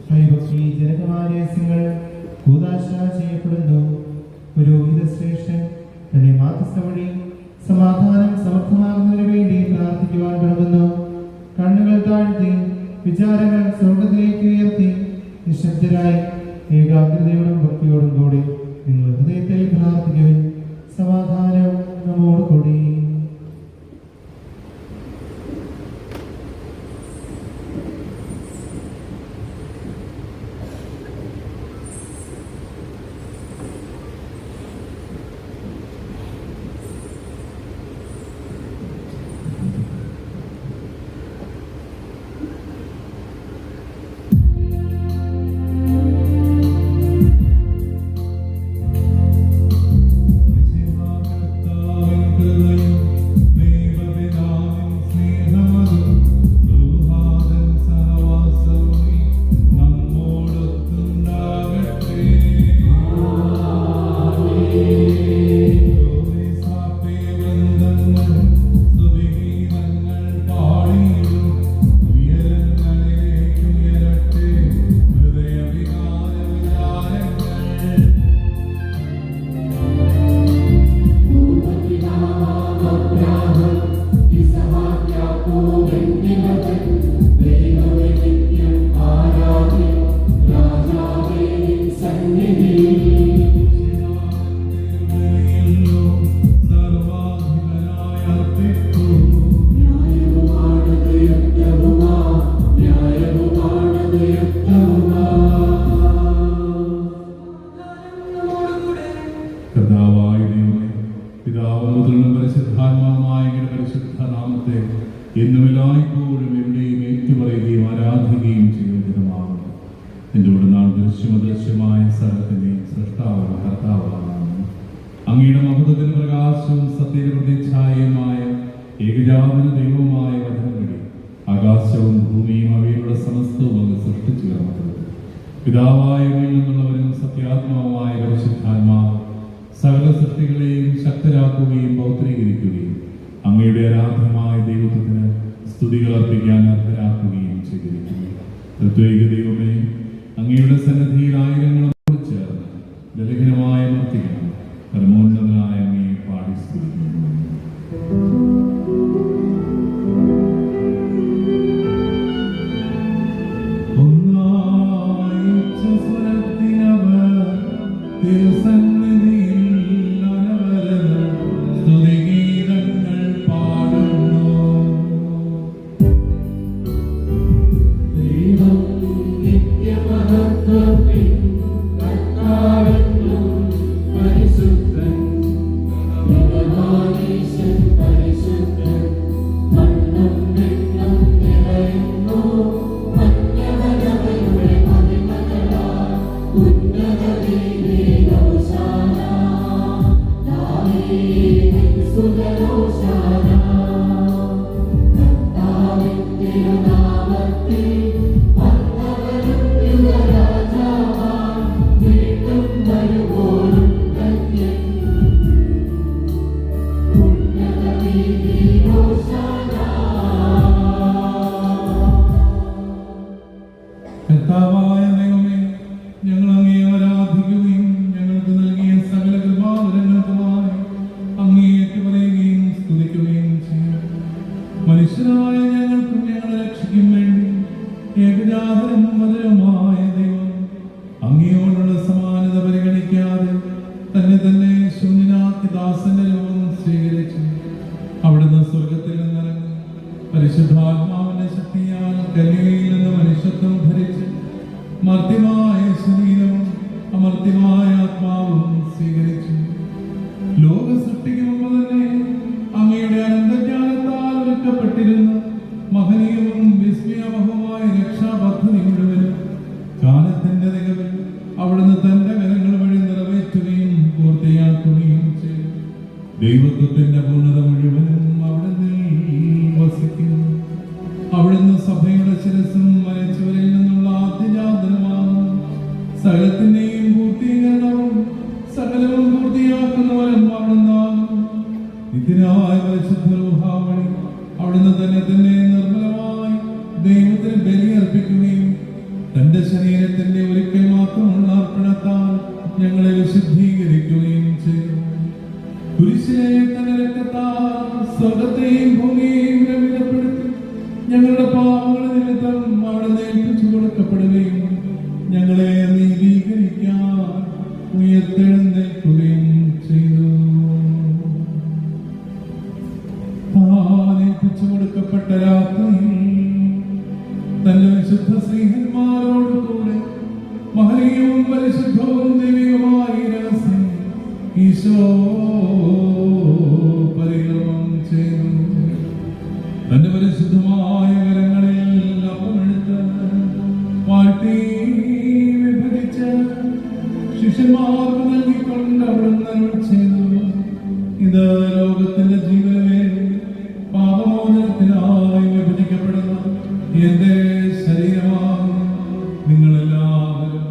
ഭയഭക്തി ജനകമായ രഹസ്യങ്ങൾ കൂദാശ ചെയ്യപ്പെടുന്നു. പുരോഹിത ശ്രേഷ്ഠൻ തന്റെ മാധ്യസ്ഥ വഴി സമാധാനം സമർത്ഥമാകുന്നതിന് വേണ്ടി പ്രാർത്ഥിക്കുവാൻ തുടങ്ങുന്നു. കണ്ണുകൾ താഴ്ത്തി വിചാരങ്ങൾ സ്വർഗത്തിലേക്ക് ഉയർത്തി നിശബ്ദരായി ഏകാഗ്രതയോടും ഭക്തിയോടും കൂടി നിങ്ങൾ ഹൃദയത്തിൽ പ്രാർത്ഥിക്കുവിൻ. സമാധാനം നമ്മോട് കൂടി. കർത്താവായ ദൈവമേ, പിതാവും പുത്രനും പരിശുദ്ധാത്മാവുമായ അങ്ങയുടെ പരിശുദ്ധ നാമത്തെ എന്നും എല്ലായ്പ്പോഴും എവിടെയും ഏറ്റുപറയുകയും ആരാധിക്കുകയും ചെയ്യുന്ന ദിനമാകുന്നു. എൻ്റെ ഉടനാൾ ദൃശ്യമദൃശ്യമായ സകലത്തിൻ്റെയും സൃഷ്ടാവാണ് കർത്താവാണ്. അങ്ങയുടെ മഹത്വത്തിന് പ്രകാശവും സത്യയുടെ പ്രതിച്ഛായയുമായ ഏകജാതന ദൈവമായ വചനം വഴി ആകാശവും ഭൂമിയും അവയിലുള്ള സമസ്തവും അങ്ങ് സൃഷ്ടിച്ചു കിടന്നത്. പിതാവായ നിന്നുള്ളവരും സത്യാത്മാവുമായ പരിശുദ്ധാത്മാവ് സകല സൃഷ്ടികളെയും ശക്തരാക്കുകയും പൗത്രീകരിക്കുകയും അങ്ങയുടെ ആരാധനമായ ദൈവത്വത്തിന് സ്തുതികൾ അർപ്പിക്കാൻ അർഹരാക്കുകയും ചെയ്തിരിക്കുന്നു. ത്രിത്വൈക ദൈവമേ, അങ്ങയുടെ സന്നിധിയിൽ ആയിരങ്ങളോട് ചേർന്ന് ബലഹീനമായ മർത്തിക്കണം പരമോന്നതനായ അങ്ങയെ പാടി സ്തുതിക്കുന്നു. കർത്താവായ ദൈവമേ, ഞങ്ങൾ അങ്ങയെ ആരാധിക്കുകയും ഞങ്ങൾക്ക് നൽകിയ സകല കൃപാവരങ്ങൾക്കുമായി അങ്ങേയറ്റു പറയുകയും സ്തുതിക്കുകയും ചെയ്യും. മനുഷ്യനായ ഞങ്ങൾക്കും ഞങ്ങളെ രക്ഷിക്കും വേണ്ടി ഏകജാതനും മധുരമായ ദൈവം അങ്ങയോടുള്ള സമാനത പരിഗണിക്കാതെ തന്നെ ശൂന്യനാക്കി ദാസന്റെ രൂപം സ്വീകരിച്ചു. അവിടുന്ന് സ്വർഗത്തിൽ നിന്നിറങ്ങി പരിശുദ്ധാത്മാവിന്റെ ശക്തിയാൽ കന്യകയിൽ നിന്ന് മനുഷ്യത്വം ധരിച്ച് മർത്യമായ ശരീരവും അമർത്യമായ ആത്മാവും സ്വീകരിച്ചു. ലോക സൃഷ്ടിക്ക് മുമ്പ് തന്നെ അങ്ങയുടെ അനന്തജ്ഞാനത്താൽ ഒരുക്കപ്പെട്ടിരുന്ന മഹനീയവും വിസ്മയാവഹവുമായ രക്ഷാപദ്ധതി മുഴുവനും കാലത്തിന്റെ തികവിൽ അവിടുന്ന് തന്റെ കരങ്ങൾ വഴി നിറവേറ്റുകയും പൂർത്തിയാക്കുകയും ചെയ്തു. ദൈവത്വത്തിന്റെ പൂർണ്ണത മുഴുവനും അവിടുന്ന് വസിക്കുന്നു. അവിടുന്ന് സഭയുടെ ശിരസും മരിച്ചവരിൽ നിന്നുള്ള ആദ്യജാതനുമാണ്. സകലത്തിന്റെയും പൂർത്തീകരണവും സകലവും പൂർത്തിയാക്കുന്നവരും അവിടുന്നാണ്. ഇതിനായ പരിശുദ്ധ റൂഹാവഴി അവിടുന്ന് തന്നെ നിർമ്മലമായി ദൈവത്തിന് ബലിയർപ്പിക്കുകയും തന്റെ ശരീരത്തിന്റെ ഒരിക്കൽ മാത്രമുള്ള അർപ്പണത്താൽ ഞങ്ങളെ വിശുദ്ധീകരിക്കുകയും ചെയ്തു. കുരിശിലെ തന്റെ രക്തത്താൽ സ്വർഗത്തെയും ഭൂമിയെയും രമിതപ്പെടുത്തി ഞങ്ങളുടെ പാപങ്ങൾ നിമിത്തം അവിടുന്ന് ഏൽപ്പിച്ചു കൊടുക്കപ്പെടുകയും ഞങ്ങളെ നീതീകരിക്കാൻ ഉയർത്തെഴുന്നേൽക്കുകയും ചെയ്തു. ഏൽപ്പിച്ചു കൊടുക്കപ്പെട്ട രാത്രിയിൽ തന്റെ വിശുദ്ധ സ്നേഹന്മാരോട് കൂടെ മഹനീയവും പരിശുദ്ധവും ദൈവികമായ രഹസ്യം ഈശോ പരികർമ്മം ചെയ്തു. തന്റെ പരിശുദ്ധമായ കരങ്ങളിൽ അപ്പമെടുത്ത് വാഴ്ത്തി വിഭജിച്ച് ശിഷ്യന്മാർക്ക് നൽകിക്കൊണ്ട് അവിടുന്ന് അരുൾ ചെയ്തു, ഇത് ലോകത്തിന്റെ ജീവന് വേണ്ടി പാപമോചനത്തിനായി വിഭജിക്കപ്പെടുന്ന എന്റെ ശരീരമാണ്. നിങ്ങളെല്ലാവരും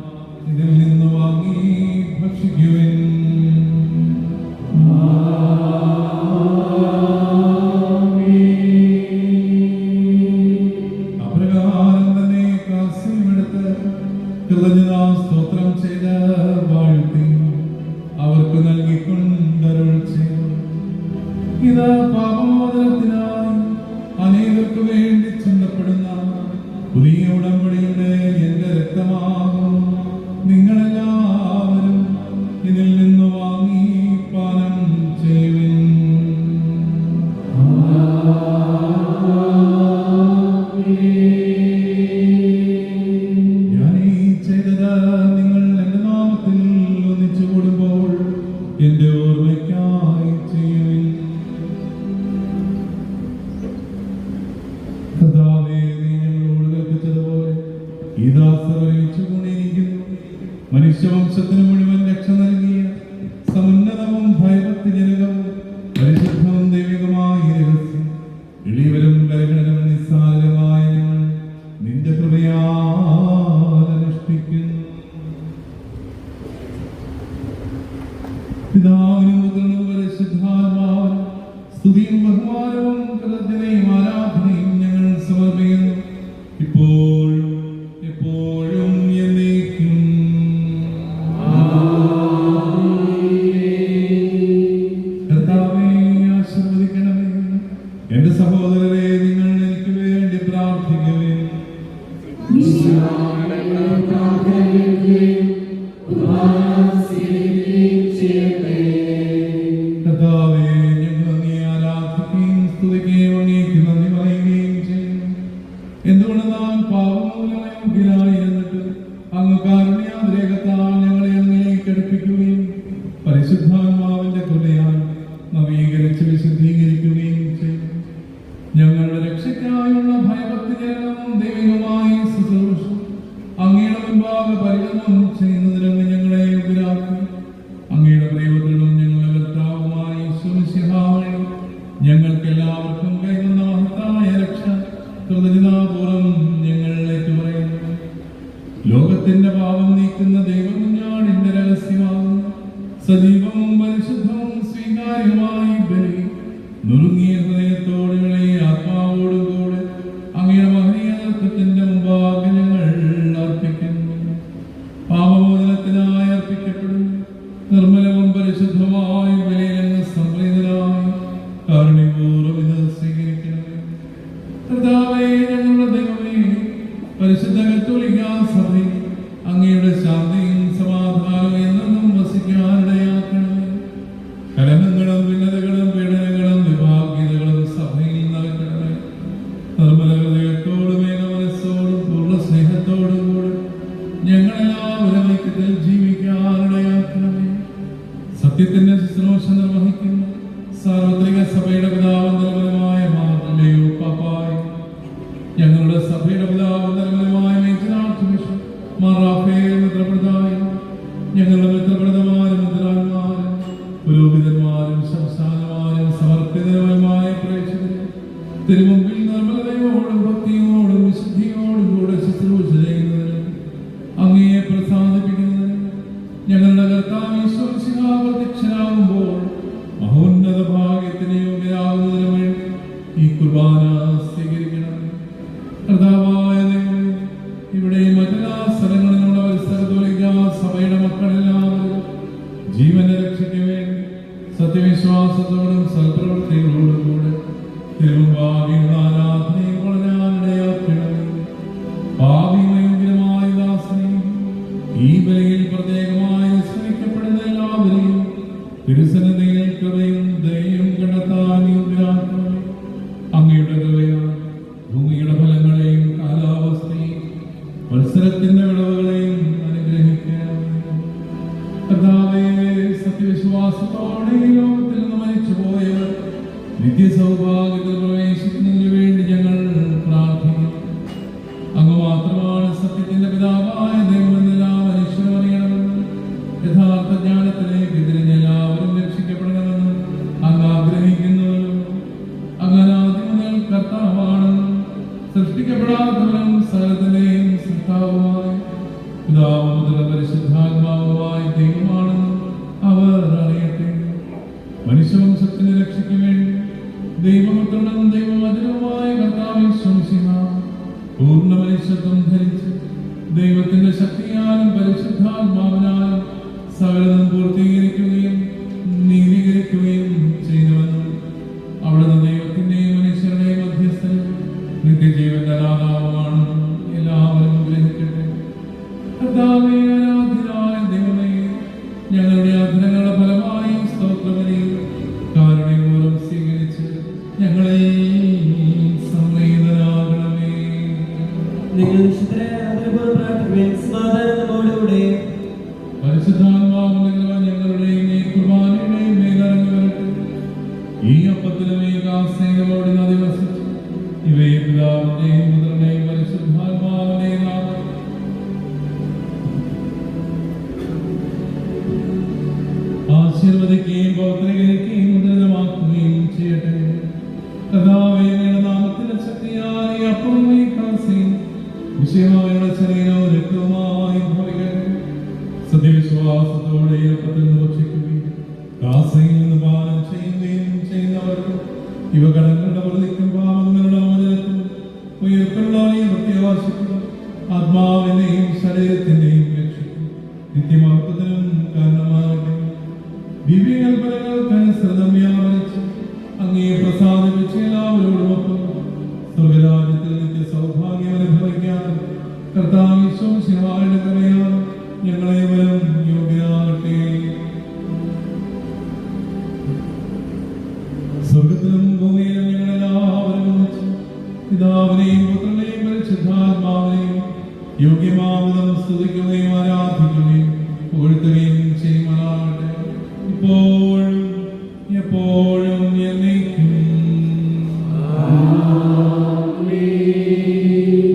ഇതിൽ നിന്ന് വാങ്ങി ഭക്ഷിക്കുവിൻ. അപ്രകാരം തന്നെ കാസ്യമെടുത്ത് കൃതജ്ഞതാ സ്തോത്രം ചെയ്ത് വാഴ്ത്തി അവർക്ക് നൽകിക്കൊണ്ടരുൾ ചെയ്തു, ഇത് പാപമോചനത്തിനായി അനേകർക്ക് വേണ്ടി ചിന്തപ്പെടുന്ന പുതിയ ഉടമ്പടിയുടെ എന്റെ രക്തമാകും. നിങ്ങളെല്ലാവരും ഇതിൽ നിന്ന് വാങ്ങി പാനം ചെയ്യുവിൻ. ഞാനീ ചെയ്തത് നിങ്ങൾ എന്റെ നാമത്തിൽ ഒന്നിച്ചു കൂടുമ്പോൾ എന്റെ ഓർമ്മയ്ക്കായി ചെയ്യുവിൻ. കർത്താവേ, നീ ഞങ്ങളോട് കൽപ്പിച്ചതുപോലെ ഈ ദാസർ ഒരുമിച്ചുകൊണ്ടിരിക്കുന്നു. മനുഷ്യവംശത്തിന് മുഴുവൻ രക്ഷ നൽകിയ സമുന്നതവും ഭയഭക്തിജനകവും പരിശുദ്ധവും ദൈവികമായ രഹസ്യം എളിയവരും കരകടനും നിസ്സാരമായ ഞങ്ങൾ നിന്റെ കൃപയാൽ അനുഷ്ഠിക്കുന്നു. പിതാവിനും പുത്രനും പരിശുദ്ധാത്മാവിനും സ്തുതിയും ബഹുമാനവും കൃതജ്ഞതയും ആരാധനയും ഞങ്ങൾ സമർപ്പിക്കുന്നു, ഇപ്പോഴും എപ്പോഴും എന്നേക്കും. കർത്താവേ, ആശീർവദിക്കണമേ. എന്റെ സഹോദരരെ, നിങ്ങൾ എനിക്ക് വേണ്ടി പ്രാർത്ഥിക്കവേ. കർത്താവേ, ഞങ്ങൾ നീ ആരാധിക്കുകയും സ്തുതിക്കുകയും അങ്ങേക്ക് നന്ദി പറയുകയും ചെയ്യുന്നു. എന്തുകൊണ്ട് നാം പാപമൂലമായിരുന്നിട്ട് അങ്ങ് കാരുണ്യാതിരേകത്താൽ ഞങ്ങളെ അങ്ങിലേക്ക് അടുപ്പിക്കുകയും പരിശുദ്ധാത്മാവിന്റെ കൃപയാൽ നവീകരിച്ച് വിശുദ്ധീകരിക്കുകയും ചെയ്തു. ഞങ്ങളുടെ രക്ഷയ്ക്കായുള്ള ഭയഭക്തിജനകവും ദൈവികമായ ശുശ്രൂഷ അങ്ങയുടെ മുൻപാകെ പരിഗണനം ചെയ്യുന്നതിനങ്ങ് ഞങ്ങളെ യോഗ്യരാക്കി. അങ്ങയുടെ പ്രിയപുത്രനും ഞങ്ങളുടെ കർത്താവുമായ ഈശോമിശിഹായെ ഞങ്ങൾക്ക് എല്ലാവർക്കും കൈവന്ന മഹത്തായ രക്ഷ കൃതജ്ഞതാപൂർവ്വം ഞങ്ങൾ ഏറ്റുപറയുന്നു. ലോകത്തിന്റെ പാപം നീക്കുന്ന ദൈവകുഞ്ഞാടിന്റെ രഹസ്യമാകുന്നു സജീവവും പരിശുദ്ധവും സ്വീകാര്യമായി ബലി നുറുങ്ങിയ ഹൃദയത്തോടുകളെ ആത്മാവോടും കൂടെ അങ്ങയുടെ മഹനീയത്വത്തിന്റെ മുമ്പാകെ ഞങ്ങൾ അർപ്പിക്കുന്നു. പാപമോചനത്തിനായി അർപ്പിക്കപ്പെടുന്നു നിർമ്മലവും പരിശുദ്ധമായ ബലിയെന്ന് സംപ്രീതരായി കാരുണ്യപൂർവ്വം ഇത് സ്വീകരിക്കണമേ. സഭയുടെ പിതാവും നിർമ്മലമായ മാർഗലയോ പാപ്പായി, ഞങ്ങളുടെ സഭയുടെ പിതാവും നിർമ്മലമായ മേജനാർച്ചുമിഷൻ മാറാഫേൽ മിത്രപ്രദായി, ഞങ്ങളുടെ മിത്രപ്രദമാരും മുദ്രാന്മാരും പുരോഹിതന്മാരും സംസ്ഥാനമാരും സമർപ്പിതരുമായ പ്രേക്ഷകരും തിരുമുമ്പിൽ നിർമ്മലതയോടും ഭക്തിയോടും വിശുദ്ധിയോടും കൂടെ ശുശ്രൂഷ ചെയ്യുന്നതിന് അങ്ങയെ പ്രസാദിപ്പിക്കുന്നതിന് ഞങ്ങളുടെ കർത്താവ് ഈശോമിശിഹാ പ്രത്യക്ഷനാകുമ്പോൾ മഹോന്നത ഭാഗ്യത്തിന് യോഗ്യരാകുന്നതിന് വേണ്ടി ഈ കുർബാന സ്വീകരിക്കണം. കർത്താവായ ദൈവമേ, ഇവിടെ മറ്റെല്ലാ സ്ഥലങ്ങളിലുള്ള കത്തോലിക്ക സഭയുടെ മക്കളെല്ലാവരും ജീവന്റെ രക്ഷയ്ക്ക് വേണ്ടി സത്യവിശ്വാസത്തോടും സൽപ്രവൃത്തികളോടും കൂടെ തിരുമുമ്പാകെയുള്ള ആരാധനയും വളരാനിടയാക്കണമേ. പാപിമയോഗ്യമായ ദാസനെയും ഈ ബലിയിൽ പ്രത്യേകമായി ശ്രമിക്കപ്പെടുന്ന എല്ലാവരെയും തിരുസന്നിധിയിൽ കൃപയും ദയയും കണ്ടെത്താൻ യോഗ്യരാക്കണമേ. അങ്ങയുടെ കൃപയാൽ ഭൂമിയുടെ ഫലങ്ങളെയും കാലാവസ്ഥയും മത്സരത്തിന്റെ വിളവുകളെയും അനുഗ്രഹിക്കണമേ. കർത്താവേ, സത്യവിശ്വാസത്തോടെ ഈ ലോകത്തിൽ നിന്ന് മരിച്ചുപോയവർ നിത്യസൗഭാഗ്യത്തിൽ പ്രവേശിക്കുന്നതിന് വേണ്ടി ഞങ്ങൾ പ്രാർത്ഥിക്കുന്നു. അങ്ങ് മാത്രമാണ് സത്യത്തിന്റെ പിതാവായ ദൈവമെന്ന് എല്ലാവരും ഈശ്വരൻ അറിയണമെന്ന്, യഥാർത്ഥ ജ്ഞാനത്തിലേക്ക് തിരിഞ്ഞ് എല്ലാവരും രക്ഷിക്കപ്പെടണമെന്ന് അങ്ങ് ആഗ്രഹിക്കുന്നുവല്ലോ. അങ്ങ് ആദ്യം മുതൽ കർത്താവാണെന്നും സൃഷ്ടിക്കപ്പെടാത്തവനും സകലത്തിന്റെയും സൃഷ്ടാവുമായി പിതാവും മുതൽ പരിശുദ്ധാത്മാവുമായി ദൈവമാണെന്നും അവർ അറിയട്ടെ. മനുഷ്യവംശത്തിന്റെ രക്ഷയ്ക്ക് വേണ്ടി ദൈവപുത്രനും ദൈവവചനവുമായ കർത്താവ് ഈശോമിശിഹാ പൂർണ്ണ മനുഷ്യത്വം ധരിച്ച് ദൈവത്തിന്റെ ശക്തിയാലും പരിശുദ്ധാത്മാവിനാലും സകലതും പൂർത്തീകരിക്കുകയും നീതീകരിക്കുകയും ചെയ്തുവെന്നും അവിടുന്ന് ദൈവത്തിന്റെയും മനുഷ്യരുടെയും മധ്യസ്ഥനും നിത്യജീവന്റെ രാജാവുമാണെന്നും എല്ലാവരും ഗ്രഹിക്കട്ടെ. കർത്താവേ, ആരാധ്യനായ ദൈവമേ, ഞങ്ങളുടെ അധരങ്ങളുടെ ഫലമായി സ്തോത്രബലിയും കാരുണ്യപൂർവ്വം സ്വീകരിച്ച് ഞങ്ങളെ സംപ്രീതരാകണമേ. നിങ്ങൾ വിശുദ്ധരെ ആദരപൂർവ്വം പ്രാർത്ഥിക്കുവിൻ. സമാധാനം നമ്മോടുകൂടെ. പരിശുദ്ധാത്മാവിന്റെ കൃപ ഞങ്ങളുടെയും ഈ കുർബാനയുടെയും മേലിറങ്ങി വരട്ടെ. ഈ അപ്പത്തിലും ഈ കാസയിലും അധിവസിച്ച് ഇവയെ പിതാവിന്റെയും പുത്രന്റെയും പരിശുദ്ധാത്മാവിന്റെയും നാമത്തിൽ ആശീർവദിക്കുകയും പൗത്രീകരിക്കുകയും മുദ്രിതമാക്കുകയും ചെയ്യട്ടെ. കർത്താവേ, അങ്ങയുടെ നാമത്തിന്റെ ശക്തിയാൽ ഈ അപ്പവും ഈ കാസയും വിശുദ്ധമായ ശരീരവും രക്തവുമായി ഭവിക്കട്ടെ. സത്യവിശ്വാസത്തോടെ ഈ അപ്പത്തിൽ നിന്ന് ഭക്ഷിക്കുകയും കാസയിൽ നിന്ന് പാനം ചെയ്യുകയും ചെയ്യുന്നവർക്ക് ഇവ കടങ്ങളുടെ പ്രതിക്കും പാപങ്ങളുടെ മോചനത്തിനും ഉയർത്തുള്ളതായി പ്രത്യാശിക്കുക. ആത്മാവിന്റെയും ശരീരത്തിന്റെയും രക്ഷയ്ക്കും നിത്യമഹത്വത്തിനും കാരണമാകട്ടെ. ദിവ്യകൽപ്പനകൾക്കനുസൃതം വ്യാപരിച്ച് അങ്ങേ പ്രസാദിപ്പിച്ച എല്ലാവരോടുമൊപ്പം സ്വർഗരാജ്യത്തിൽ നിത്യ സൗഭാഗ്യം അനുഭവിക്കാൻ കർത്താവ് ഈശോമിശിഹായുടെ കൃപയാൽ ഞങ്ങളെ വരും യോഗ്യരാകട്ടെ. സ്വർഗത്തിലും ഭൂമിയിലും ഞങ്ങളെല്ലാവരും ഒന്നിച്ച് പിതാവിനെയും പുത്രനെയും പരിശുദ്ധാത്മാവിനെയും യോഗ്യമാവിധം സ്തുതിക്കുകയും ആരാധിക്കുകയും പുകഴ്ത്തുകയും ചെയ്യുമാറാകട്ടെ, ഇപ്പോഴും എപ്പോഴും എന്നേക്കും.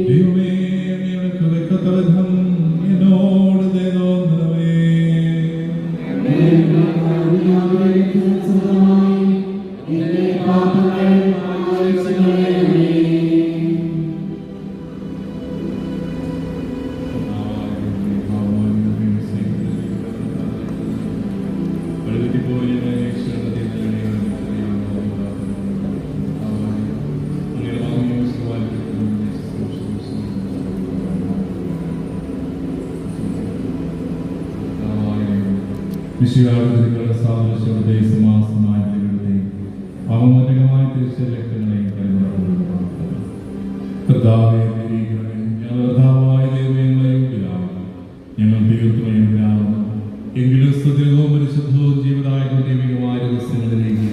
ദൈവമേ, അങ്ങയുടെ കൃപയ്ക്കൊത്ത വിധം എന്നോട് ദയ തോന്നണമേ. വിശുദ്ധികളുടെ സാദൃശ്യങ്ങളുടെയും സമാസമാനങ്ങളുടെയും അവമൂലകമായ തിരിച്ചലക്ഷങ്ങളെയും കൈമാറുന്നു. കർത്താവേ, കർത്താവായ ദൈവമേ, ഞങ്ങൾ തീർത്തുമയനാകുന്നു. എങ്കിലും സ്തുതികവും പരിശുദ്ധവും ജീവദായകവും ദൈവികമായ രഹസ്യങ്ങളിലേക്ക്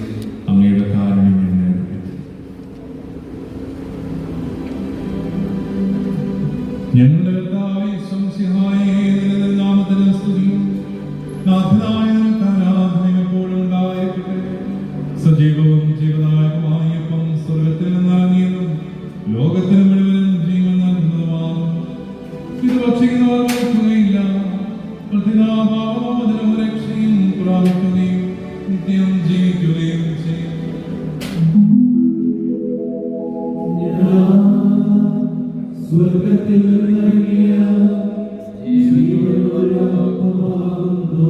അങ്ങയുടെ കാരുണ്യം ഞങ്ങളെ അടുപ്പിച്ചു. ഞങ്ങളുടെ കർത്താവേ ഈശോമിശിഹായേ, നിന്റെ നാമത്തിന് സ്തുതിയും നാഥനായ നിനക്ക് ആരാധനയും എപ്പോഴും ഉണ്ടായിരിക്കട്ടെ. സജീവവും ജീവദായകവും സ്വർഗത്തിൽ നിന്നിറങ്ങിയ ജീവനുള്ള അപ്പമാകുന്നു.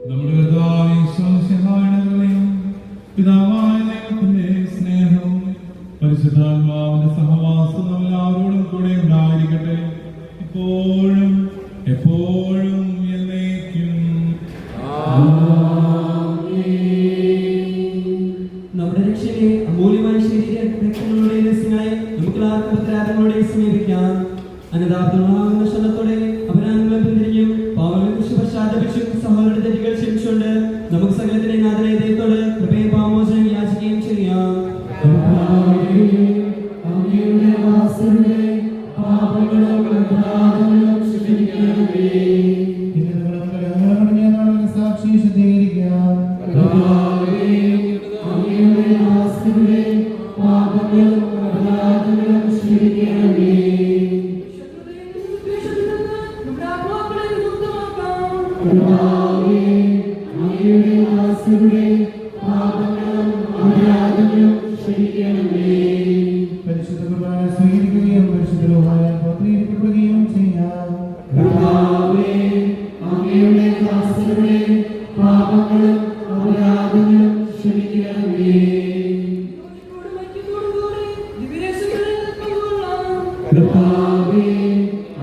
നമ്മുടെ കർത്താവായ ഈശോമിശിഹായുടെ പിതാവായ ദൈവത്തിന്റെ സ്നേഹവും പരിശുദ്ധാത്മാവിന്റെ സഹവാസവും എല്ലാവരോടും കൂടെ ഉണ്ടായിരിക്കട്ടെ, ഇപ്പോഴും എപ്പോഴും എന്നേക്കും. നമ്മുടെ രക്ഷയെ അമൂല്യമായ ശരീരങ്ങളുടെ രഹസ്യങ്ങളെ നമുക്ക് ആത്മപത്രാപങ്ങളോടെ സമീപിക്കാം. അനതാപമാകുന്ന ക്ഷണത്തോടെ അപരാധങ്ങളെ പിന്തിരിഞ്ഞും പാവങ്ങളെ കുറിച്ച് പശ്ചാത്തപിച്ചും സഹോദരന്റെ തെറ്റുകൾ ക്ഷമിച്ചുകൊണ്ട് നമുക്ക് സകലത്തിലെ നാഥനായ ദൈവത്തോട് കൃപയും പാമോചനം യാചിക്കുകയും ചെയ്യാം. അങ്ങയുടെ ദാസരുടെ പാപങ്ങളും അപരാധങ്ങളും ക്ഷമിക്കണമേ. സാക്ഷി ശുദ്ധീകരിക്കാം. അങ്ങയുടെ ദാസരുടെ പാപങ്ങളും അപരാധങ്ങളും ക്ഷമിക്കണമേ. അങ്ങയുടെ ദാസരുടെ പാപങ്ങളും അപരാധങ്ങളും ക്ഷമിക്കണമേ. പരിശുദ്ധ കുർബാന സ്വീകരിക്കുകയും പരിശുദ്ധ റൂഹായാൽ പവിത്രീകരിക്കപ്പെടുകയും ചെയ്യാം. അങ്ങയുടെ ദാസരുടെ പാപങ്ങളും അപരാധങ്ങളും ക്ഷമിക്കണമേ.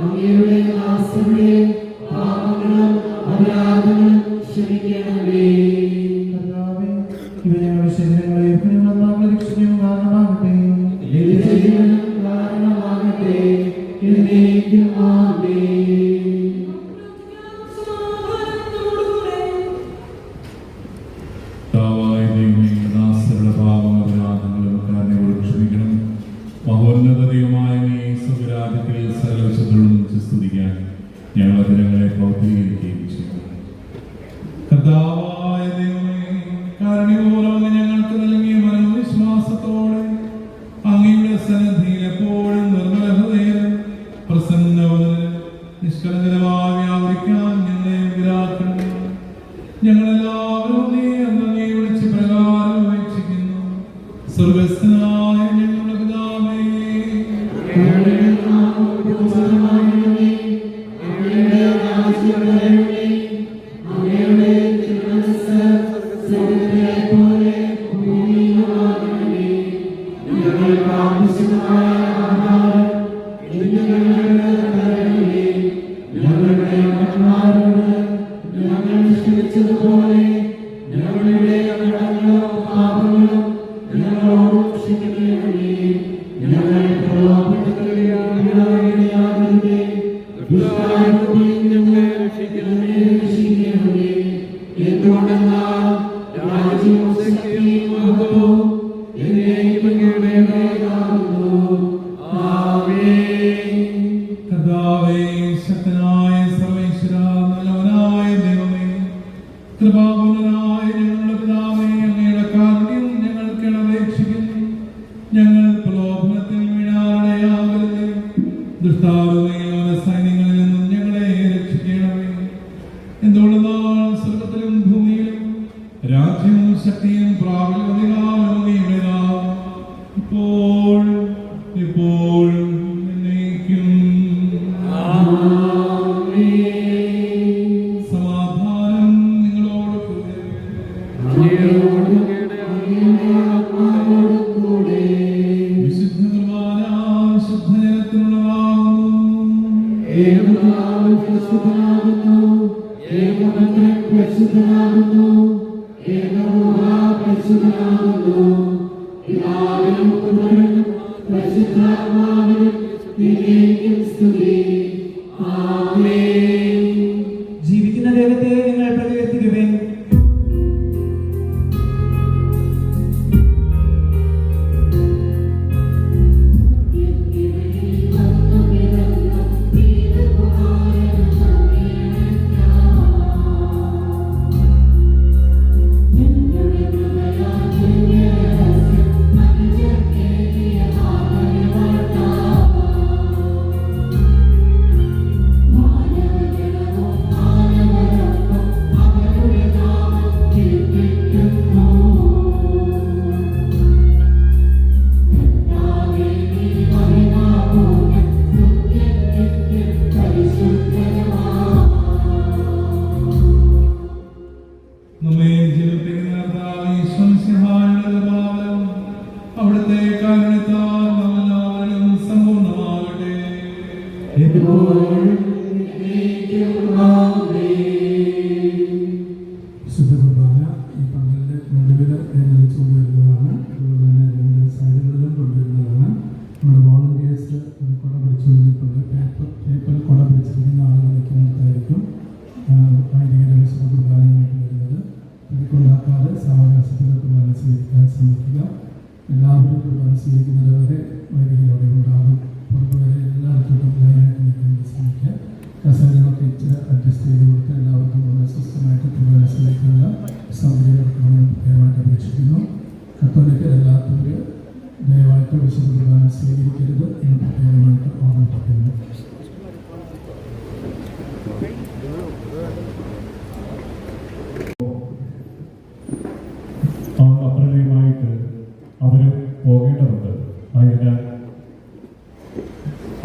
അങ്ങയുടെ ദാസരുടെ പാപങ്ങളും അപരാധങ്ങളും ക്ഷമിക്കണമേ. കർത്താവേ, ഇവ ഞങ്ങളുടെ ശരീരങ്ങളെയും കുഞ്ഞുങ്ങളെ രക്ഷിക്കുകയും കാരണമാകട്ടെ. കാരണമാകട്ടെ. എന്നേക്കും ആമേൻ. കർത്താവായ ദൈവമേ, ദാസരുടെ പാപങ്ങളും അപരാധങ്ങളും കാരണങ്ങളോട് ക്ഷമിക്കണം. മഹോന്നത ദൈവമായ നീ സ്വർഗ്ഗരാജ്യത്തിൽ സകല വിശുദ്ധരോടും സ്തുതിക്കാൻ ഞങ്ങൾ ദിനങ്ങളെ പൗത്രീകരിക്കുകയും ചെയ്യും. കർത്താവായ ദൈവമേ, കാരുണ്യപൂർവ്വം ഞങ്ങൾക്ക് നൽകിയ മനോവിശ്വാസത്തോടെ അങ്ങയുടെ സന്നിധിയിൽ എപ്പോഴും നിർമ്മല ഹൃദയം പ്രസന്നവും നിഷ്കളങ്കരമായി വ്യാപരിക്കാൻ ഞങ്ങളെ വിരാക്കണമേ. ഞങ്ങളെല്ലാവരും നീ അങ്ങയെ വിളിച്ച് പ്രകാരം വീക്ഷിക്കുന്നു. സ്വർഗ്ഗസ്ഥനായ ഞങ്ങളുടെ പിതാവേ, അങ്ങയുടെ രാജ്യം വരണമേ. അങ്ങയുടെ തിരുമനസ്സ് സ്വർഗ്ഗത്തിലെ പോലെ ഭൂമിയിലുമാകണമേ. ഞങ്ങൾക്ക് ആവശ്യമായ ആഹാരം ഇന്ന് ഞങ്ങൾക്ക് തരണമേ. ഞങ്ങളുടെ കടക്കാരോട് ഞങ്ങൾ ക്ഷമിച്ചതുപോലെ ഞങ്ങളുടെ കടങ്ങളും പാപങ്ങളും ഞങ്ങളോട് എഴുന്നള്ളിച്ചു കൊണ്ടുവരുന്നതാണ്. അതുപോലെ തന്നെ രണ്ട് സൈഡുകളിലും കൊണ്ടുവരുന്നതാണ്. നമ്മുടെ വോളണ്ടിയേഴ്സ് കുട പിടിച്ചു നിൽക്കുന്നത് പേപ്പർ കുട പിടിച്ചിരിക്കുന്ന ആളുകൾ നിൽക്കുന്നിടത്തായിരിക്കും വൈദികരുടെ വിശുദ്ധ കുർബാനയുമായിട്ട് വരുന്നത്. തിരക്കുണ്ടാക്കാതെ സാവകാശത്തിൽ കുർബാന സ്വീകരിക്കാൻ ശ്രമിക്കുക. എല്ലാവരും കുർബാന സ്വീകരിക്കുന്നത് വരെ വൈദികരോടെ ഉണ്ടാകും. പുറത്തുവരെ എല്ലായിടത്തും ലൈനായിട്ട് നിൽക്കാൻ ശ്രമിക്കുക. കസേരകളൊക്കെ ഇച്ചിരി അഡ്ജസ്റ്റ് ചെയ്ത് കൊടുത്ത് എല്ലാവർക്കും വളരെ സ്വസ്ഥമായിട്ട് കുർബാന സ്വീകരിക്കാനുള്ള സൗകര്യം കൊടുക്കണമെന്ന് പ്രത്യേകമായിട്ട് അപേക്ഷിക്കുന്നു. കത്തോലിക്കരല്ലാത്തവർ ദയവായിട്ട് വിശുദ്ധ കുർബാന സ്വീകരിക്കരുത് എന്ന് പ്രത്യേകമായിട്ട് ഓർമ്മിപ്പിക്കുന്നു. അപ്രമേയമായിട്ട് അവർ പോകേണ്ടതുണ്ട്. ആയതിനാൽ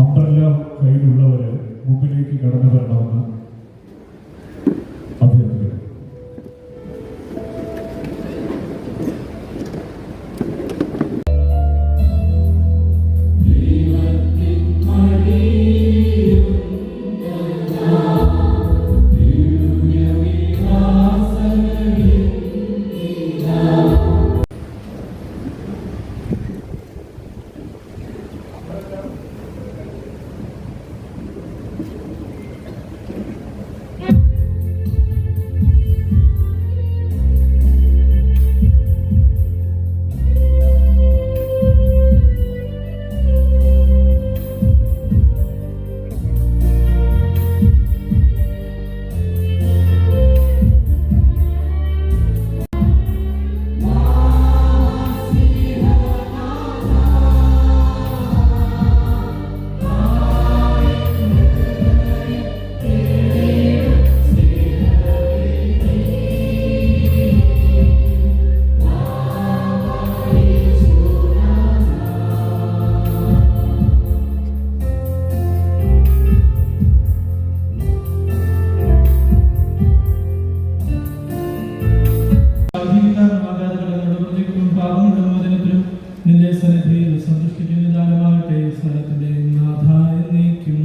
അംബ്രല്ല കയ്യിലുള്ളവർ മുമ്പിലേക്ക് കടന്നു വരണമെന്ന് അഭ്യർത്ഥിക്കുന്നു. നിന്റെ സന്നിധിയിൽ സന്തുഷ്ടിക്കുന്ന ദാനമാകട്ടെ. സ്ഥലത്തിന്റെ നാഥായ നീക്കും.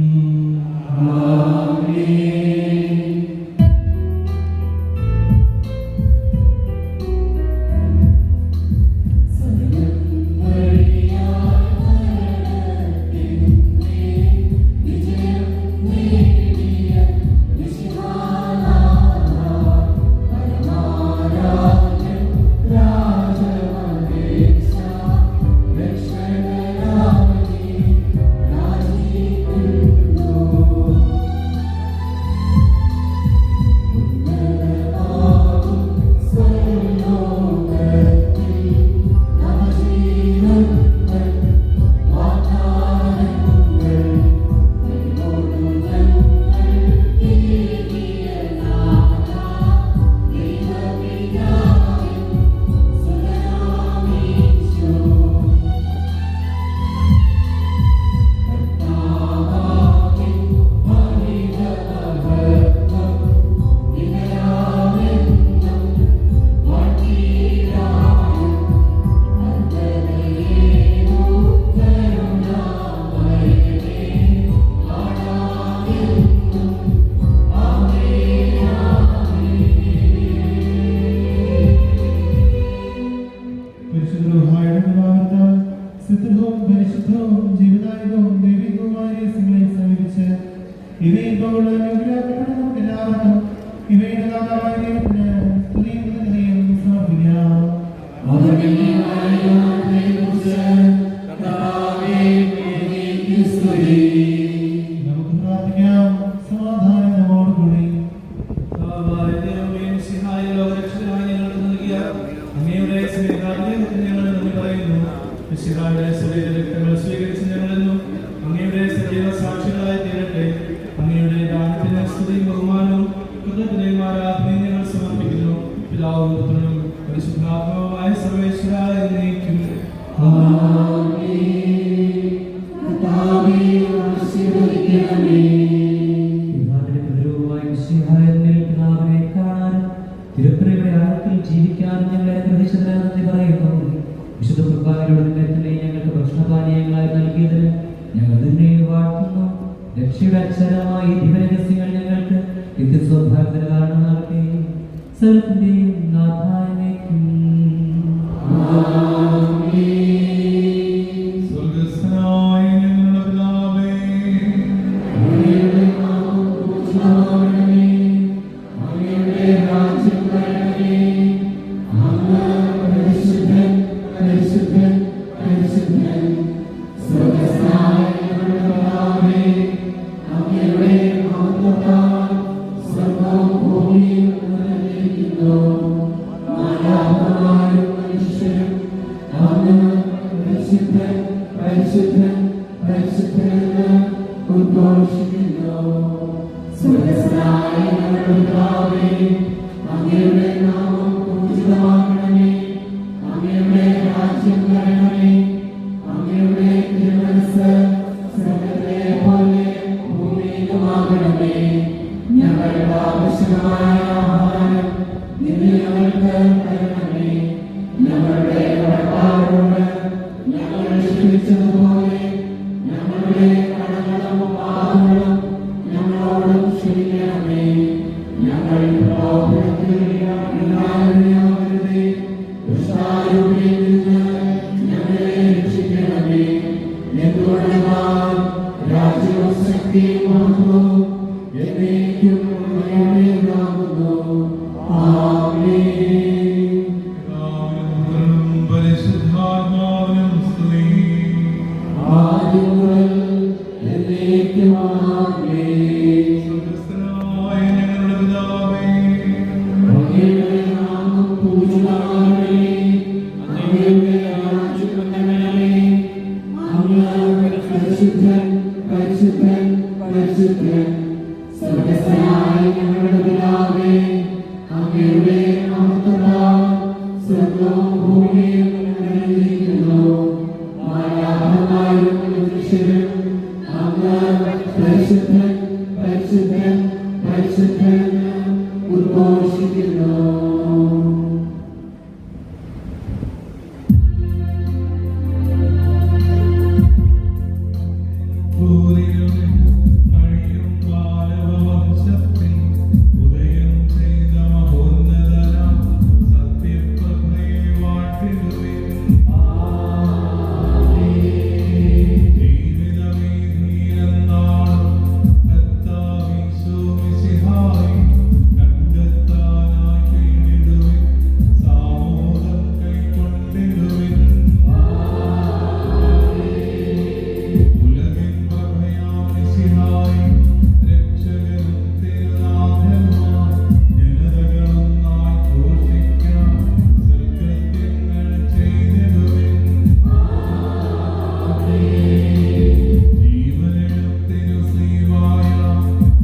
തിരുപ്പതിയുടെ ആഴത്തിൽ ജീവിക്കാനും ഞങ്ങളെ അനുഗ്രഹിച്ചതിനെ പറയുന്നു. വിശുദ്ധ കുർബാനയുടെ തന്നെ ഞങ്ങൾക്ക് ഭക്ഷണപാനീയങ്ങളായി നൽകിയതിന് ഞങ്ങൾ നിന്നെ വാഴ്ത്തുന്നു. രക്ഷയുടെ അക്ഷരമായ ദിവരഹസ്യങ്ങൾ ഞങ്ങൾക്ക് നിത്യസ്വഭാവത്തിന് കാരണമാകട്ടെ. സ്ഥലത്തിന്റെയും നാഥായ രാജ്യം വരണമേ. അങ്ങയുടെ തിരുമനസ്സ് സ്വർഗ്ഗത്തിലെ പോലെ ഭൂമിയിലുമാകണമേ. ഞങ്ങൾക്ക് ആവശ്യമായ ആഹാരം ഇന്ന് ഞങ്ങൾക്ക് തരണമേ. ഞങ്ങളുടെ കടക്കാരോട് ഞങ്ങൾ ക്ഷമിച്ചതുപോലെ ഞങ്ങളുടെ കടങ്ങളും പാപങ്ങളും ഞങ്ങളോടും ക്ഷമിക്കണമേ. ഞങ്ങൾ പാപത്തിൽ ഇടയാകരുതേ. ദുഷ്ടാരൂപിയിൽ നിന്ന് ഞങ്ങളെ രക്ഷിക്കണമേ. എന്തുകൊണ്ടെന്നാൽ രാജ്യവും ശക്തിയും മഹത്വവും എന്നേക്കും അങ്ങയുടേതാകുന്നു. ആമേൻ. പരിശുദ്ധാത്മാവിനും സ്തുതി. ആദ്യം മുതൽ എന്നേക്കും ആമേൻ. സ്വർഗ്ഗസ്ഥനായ ഞങ്ങളുടെ പിതാവേ, അങ്ങയുടെ നാമം പൂജിതമാകണമേ. അങ്ങയുടെ രാജ്യം വരണമേ. അങ്ങ് പരിശുദ്ധൻ പരിശുദ്ധൻ പരിശുദ്ധൻ. സ്വർഗ്ഗസ്ഥനായ ഞങ്ങളുടെ പിതാവേ, അങ്ങയുടെ നാമത്താൽ സ്വർഗ്ഗവും ഭൂമിയും നിറഞ്ഞിരിക്കുന്നു. മാലാഖമാരും മനുഷ്യരും അങ്ങ് പരിശുദ്ധൻ പരിശുദ്ധൻ പരിശുദ്ധൻ എന്ന് ഉദ്ഘോഷിക്കുന്നു. ഭൂരിയുടെ കഴിയും ബാലവംശത്തിൽ ഉദയം ചെയ്ത മഹോന്നതനാം സത്യപ്രഭയെ വാഴ്ത്തിടുവിൻ. ജീവിതവീഥിയിലെന്നാളും കർത്താവീശോ മിശിഹായി കണ്ടെത്താനായി കീഴിടുവിൻ. സാമോദം കൈക്കൊണ്ടിടുവിൻ. ഉലകിൻ പ്രഭയാം മിശിഹായി രക്ഷകനും തിരുനാഥനുമായി ജനതകളൊന്നായി ഘോഷിക്കാം സൽകൃത്യങ്ങൾ ചെയ്തിടുവിൻ. ജീവനെടുത്തിരു ശ്രീവായ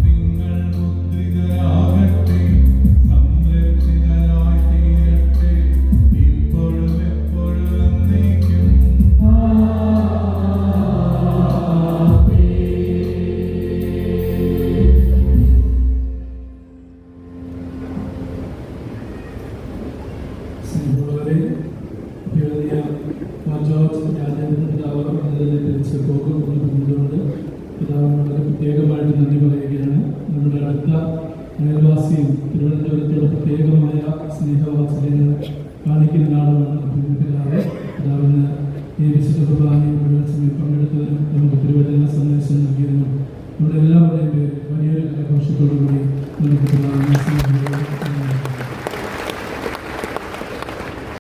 നിങ്ങൾ മുദ്രിതരാകട്ടെ. സംരക്ഷിതരായി തീരട്ടെ ഇപ്പോഴും എപ്പോഴും എന്നേക്കും. സ്നേഹമുള്ളവരെ, എഴുതിയ ജോർജ് രാജേന്ദ്രൻ പിതാവ് അതിനെ തിരിച്ച് പോകും എന്ന് പറഞ്ഞുകൊണ്ട് പിതാവിന് വളരെ പ്രത്യേകമായിട്ട് നന്ദി പറയുകയാണ്. നമ്മുടെ അടുത്ത അയൽവാസിയും തിരുവനന്തപുരത്തോട് പ്രത്യേകമായ സ്നേഹവാത്സല്യങ്ങൾ കാണിക്കുന്ന ആളുമാണ് പിതാവ്. പിതാവിന് ഈ വിശുദ്ധ കുർബാനയിൽ മുഴുവൻ സമയം പങ്കെടുത്തതിനും നമുക്ക് തിരുവചന സന്ദേശം നൽകിയതിനും നമ്മുടെ എല്ലാവരുടെയും പേരിൽ വലിയൊരു ആഘോഷത്തോടുകൂടി നമുക്ക് പിതാവിനെ സ്നേഹിക്കാം.